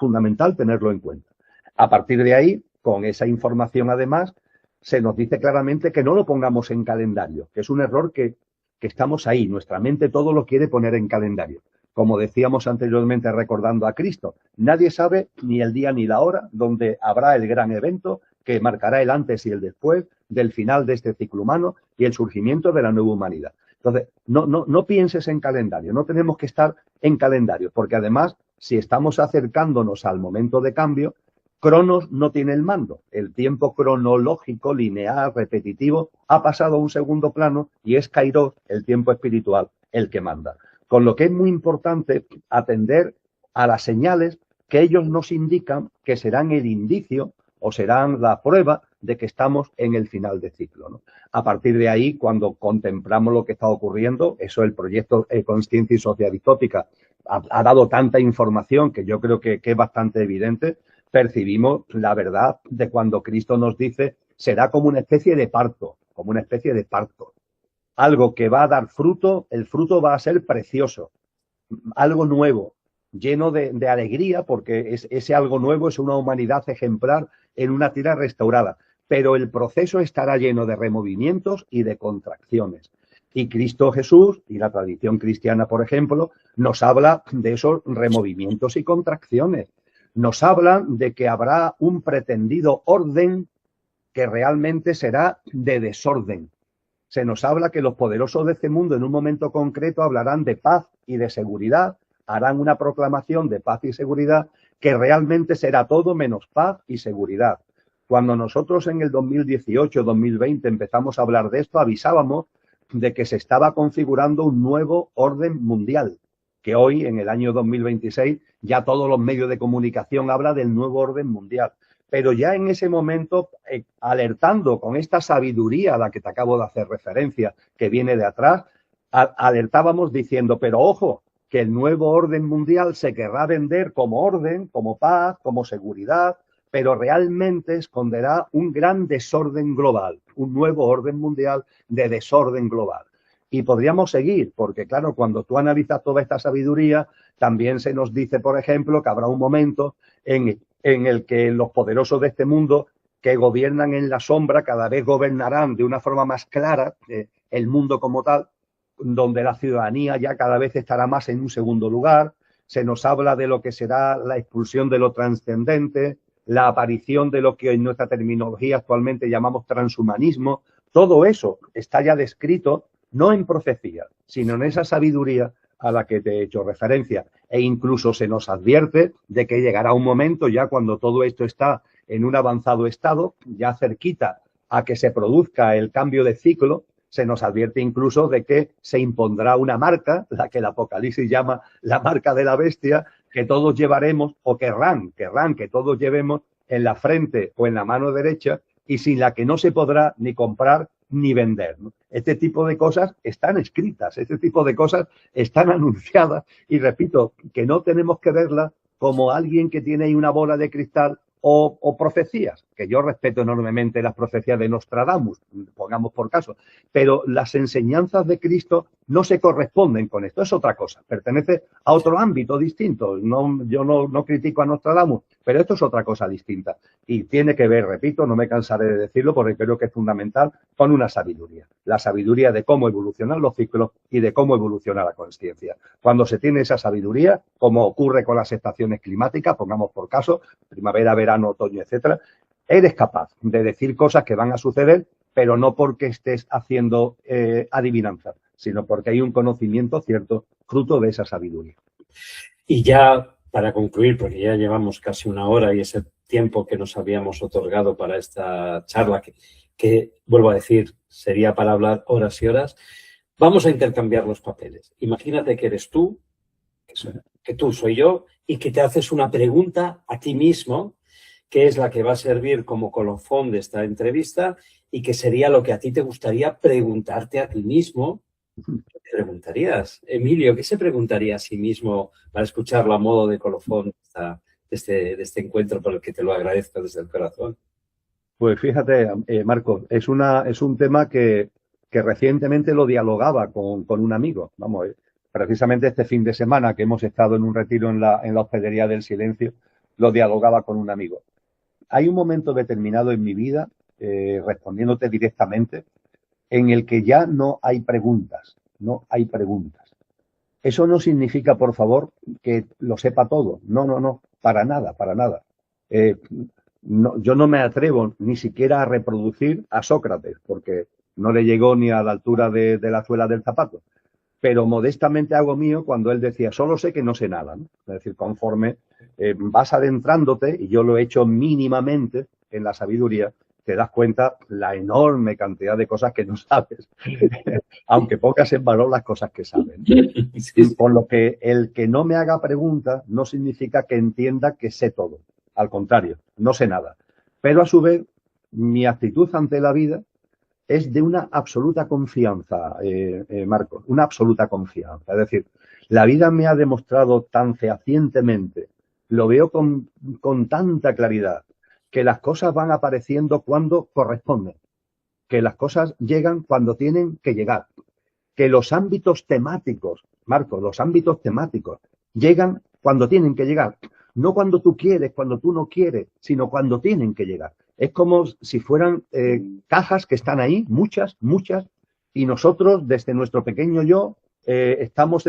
tenerlo en cuenta. A partir de ahí, con esa información además, se nos dice claramente que no lo pongamos en calendario, que es un error que estamos ahí. Nuestra mente todo lo quiere poner en calendario. Como decíamos anteriormente recordando a Cristo, nadie sabe ni el día ni la hora donde habrá el gran evento que marcará el antes y el después del final de este ciclo humano y el surgimiento de la nueva humanidad. Entonces, no pienses en calendario, no tenemos que estar en calendario, porque además, si estamos acercándonos al momento de cambio, Cronos no tiene el mando. El tiempo cronológico, lineal, repetitivo, ha pasado a un segundo plano y es Kairos, el tiempo espiritual, el que manda. Con lo que es muy importante atender a las señales que ellos nos indican que serán el indicio o serán la prueba de que estamos en el final de ciclo, ¿no? A partir de ahí, cuando contemplamos lo que está ocurriendo, eso el proyecto Consciencia y Sociedad Distópica ha dado tanta información que yo creo que es bastante evidente, percibimos la verdad de cuando Cristo nos dice será como una especie de parto, algo que va a dar fruto, el fruto va a ser precioso, algo nuevo, lleno de alegría, porque ese algo nuevo es una humanidad ejemplar en una tierra restaurada, pero el proceso estará lleno de removimientos y de contracciones. Y Cristo Jesús y la tradición cristiana, por ejemplo, nos habla de esos removimientos y contracciones. Nos hablan de que habrá un pretendido orden que realmente será de desorden. Se nos habla que los poderosos de este mundo en un momento concreto hablarán de paz y de seguridad, harán una proclamación de paz y seguridad que realmente será todo menos paz y seguridad. Cuando nosotros en el 2018-2020 empezamos a hablar de esto, avisábamos de que se estaba configurando un nuevo orden mundial, que hoy, en el año 2026, ya todos los medios de comunicación hablan del nuevo orden mundial. Pero ya en ese momento, alertando con esta sabiduría a la que te acabo de hacer referencia, que viene de atrás, alertábamos diciendo, pero ojo, que el nuevo orden mundial se querrá vender como orden, como paz, como seguridad, pero realmente esconderá un gran desorden global, un nuevo orden mundial de desorden global. Y podríamos seguir, porque claro, cuando tú analizas toda esta sabiduría, también se nos dice, por ejemplo, que habrá un momento en el que los poderosos de este mundo que gobiernan en la sombra cada vez gobernarán de una forma más clara el mundo como tal, donde la ciudadanía ya cada vez estará más en un segundo lugar. Se nos habla de lo que será la expulsión de lo trascendente, la aparición de lo que en nuestra terminología actualmente llamamos transhumanismo. Todo eso está ya descrito no en profecía, sino en esa sabiduría a la que te he hecho referencia. E incluso se nos advierte de que llegará un momento ya cuando todo esto está en un avanzado estado, ya cerquita a que se produzca el cambio de ciclo, se nos advierte incluso de que se impondrá una marca, la que el Apocalipsis llama la marca de la bestia, que todos llevaremos o querrán que todos llevemos en la frente o en la mano derecha y sin la que no se podrá ni comprar ni vender, ¿no? Este tipo de cosas están escritas, este tipo de cosas están anunciadas y repito, que no tenemos que verlas como alguien que tiene ahí una bola de cristal o profecías, que yo respeto enormemente las profecías de Nostradamus, pongamos por caso, pero las enseñanzas de Cristo no se corresponden con esto, es otra cosa, pertenece a otro ámbito distinto. Yo no critico a Nostradamus, pero esto es otra cosa distinta y tiene que ver, repito, no me cansaré de decirlo porque creo que es fundamental, con una sabiduría, la sabiduría de cómo evolucionan los ciclos y de cómo evoluciona la consciencia. Cuando se tiene esa sabiduría, como ocurre con las estaciones climáticas, pongamos por caso, primavera, verano, otoño, etcétera, eres capaz de decir cosas que van a suceder, pero no porque estés haciendo adivinanza, sino porque hay un conocimiento cierto fruto de esa sabiduría. Y ya para concluir, porque ya llevamos casi una hora y es el tiempo que nos habíamos otorgado para esta charla, que vuelvo a decir, sería para hablar horas y horas, vamos a intercambiar los papeles. Imagínate que eres tú, que tú soy yo, y que te haces una pregunta a ti mismo, que es la que va a servir como colofón de esta entrevista y que sería lo que a ti te gustaría preguntarte a ti mismo. ¿Qué te preguntarías? Emilio, ¿qué se preguntaría a sí mismo para escucharlo a modo de colofón de este encuentro por el que te lo agradezco desde el corazón? Pues fíjate, Marcos, es un tema que recientemente lo dialogaba con un amigo. Vamos, precisamente este fin de semana que hemos estado en un retiro en la Hospedería del Silencio, lo dialogaba con un amigo. Hay un momento determinado en mi vida, respondiéndote directamente, en el que ya no hay preguntas, no hay preguntas. Eso no significa, por favor, que lo sepa todo. No, para nada, para nada. Yo no me atrevo ni siquiera a reproducir a Sócrates, porque no le llegó ni a la altura de la suela del zapato. Pero modestamente hago mío cuando él decía, solo sé que no sé nada, ¿no? Es decir, conforme vas adentrándote, y yo lo he hecho mínimamente en la sabiduría, te das cuenta la enorme cantidad de cosas que no sabes, aunque pongas en valor las cosas que saben. Sí. Por lo que el que no me haga preguntas no significa que entienda que sé todo. Al contrario, no sé nada. Pero a su vez, mi actitud ante la vida es de una absoluta confianza, Marcos, una absoluta confianza. Es decir, la vida me ha demostrado tan fehacientemente, lo veo con tanta claridad, que las cosas van apareciendo cuando corresponden, que las cosas llegan cuando tienen que llegar, que los ámbitos temáticos, Marcos, los ámbitos temáticos llegan cuando tienen que llegar, no cuando tú quieres, cuando tú no quieres, sino cuando tienen que llegar. Es como si fueran cajas que están ahí, muchas, y nosotros desde nuestro pequeño yo estamos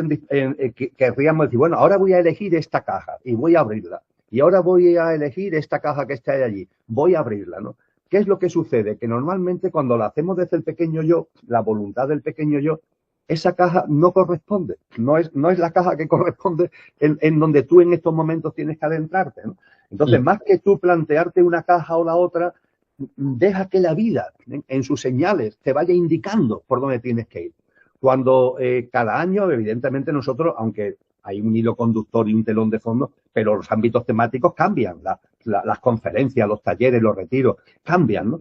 querríamos decir, bueno, ahora voy a elegir esta caja y voy a abrirla. Y ahora voy a elegir esta caja que está allí, voy a abrirla, ¿no? ¿Qué es lo que sucede? Que normalmente cuando la hacemos desde el pequeño yo, la voluntad del pequeño yo, esa caja no corresponde, no es la caja que corresponde en donde tú en estos momentos tienes que adentrarte, ¿no? Entonces, más que tú plantearte una caja o la otra, deja que la vida, en sus señales, te vaya indicando por dónde tienes que ir. Cuando cada año, evidentemente nosotros, aunque hay un hilo conductor y un telón de fondo, pero los ámbitos temáticos cambian, las conferencias, los talleres, los retiros, cambian, ¿no?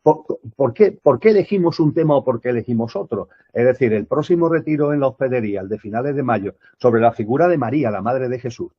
¿Por qué elegimos un tema o por qué elegimos otro? Es decir, el próximo retiro en la hospedería, el de finales de mayo, sobre la figura de María, la Madre de Jesús.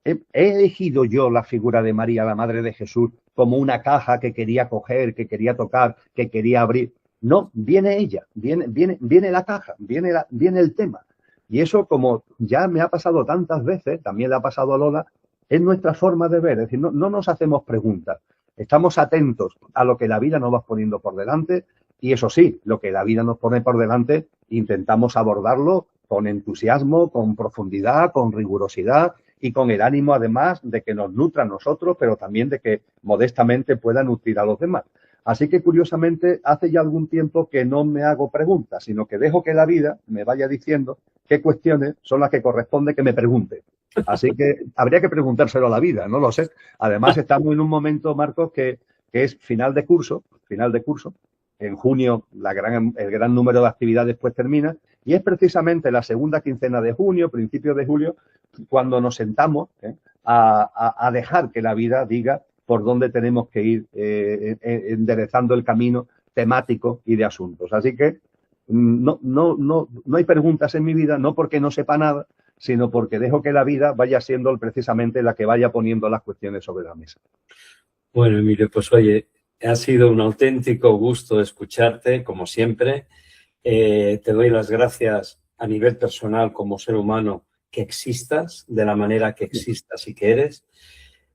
¿He elegido yo la figura de María, la Madre de Jesús, como una caja que quería coger, que quería tocar, que quería abrir? No, viene ella, viene la caja, viene el tema. Y eso, como ya me ha pasado tantas veces, también le ha pasado a Lola, es nuestra forma de ver. Es decir, no nos hacemos preguntas. Estamos atentos a lo que la vida nos va poniendo por delante y eso sí, lo que la vida nos pone por delante, intentamos abordarlo con entusiasmo, con profundidad, con rigurosidad y con el ánimo además de que nos nutra a nosotros, pero también de que modestamente pueda nutrir a los demás. Así que curiosamente hace ya algún tiempo que no me hago preguntas, sino que dejo que la vida me vaya diciendo qué cuestiones son las que corresponde que me pregunte. Así que habría que preguntárselo a la vida, no lo sé. Además, estamos en un momento, Marcos, que es final de curso. En junio el gran número de actividades pues termina y es precisamente la segunda quincena de junio, principios de julio, cuando nos sentamos a dejar que la vida diga por dónde tenemos que ir enderezando el camino temático y de asuntos. Así que no hay preguntas en mi vida, no porque no sepa nada, sino porque dejo que la vida vaya siendo precisamente la que vaya poniendo las cuestiones sobre la mesa. Bueno, Emilio, pues oye, ha sido un auténtico gusto escucharte, como siempre. Te doy las gracias a nivel personal como ser humano que existas de la manera que existas y que eres.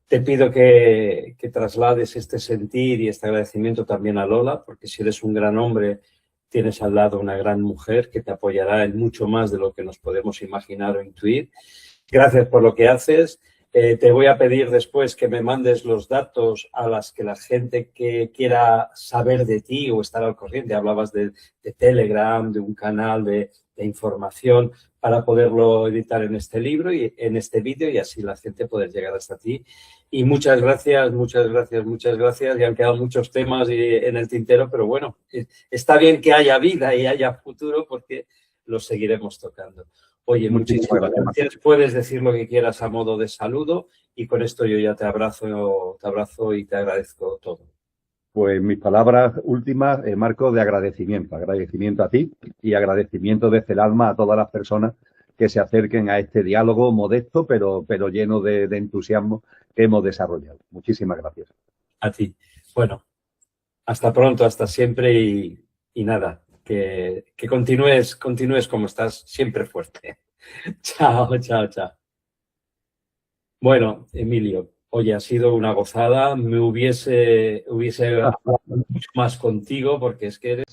Te pido que traslades este sentir y este agradecimiento también a Lola, porque si eres un gran hombre, tienes al lado una gran mujer que te apoyará en mucho más de lo que nos podemos imaginar o intuir. Gracias por lo que haces. Te voy a pedir después que me mandes los datos a las que la gente que quiera saber de ti o estar al corriente. Hablabas de Telegram, de un canal de información para poderlo editar en este libro y en este vídeo y así la gente poder llegar hasta ti. Y muchas gracias, muchas gracias, muchas gracias. Ya han quedado muchos temas en el tintero, pero bueno, está bien que haya vida y haya futuro porque los seguiremos tocando. Oye, muchísimas gracias. Puedes decir lo que quieras a modo de saludo y con esto yo ya te abrazo y te agradezco todo. Pues mis palabras últimas, Marco, de agradecimiento. Agradecimiento a ti y agradecimiento desde el alma a todas las personas que se acerquen a este diálogo modesto, pero lleno de entusiasmo que hemos desarrollado. Muchísimas gracias. A ti. Bueno, hasta pronto, hasta siempre y nada, que continúes como estás, siempre fuerte. Chao, chao, chao. Bueno, Emilio, oye, ha sido una gozada. Me hubiese hablado mucho más contigo porque es que eres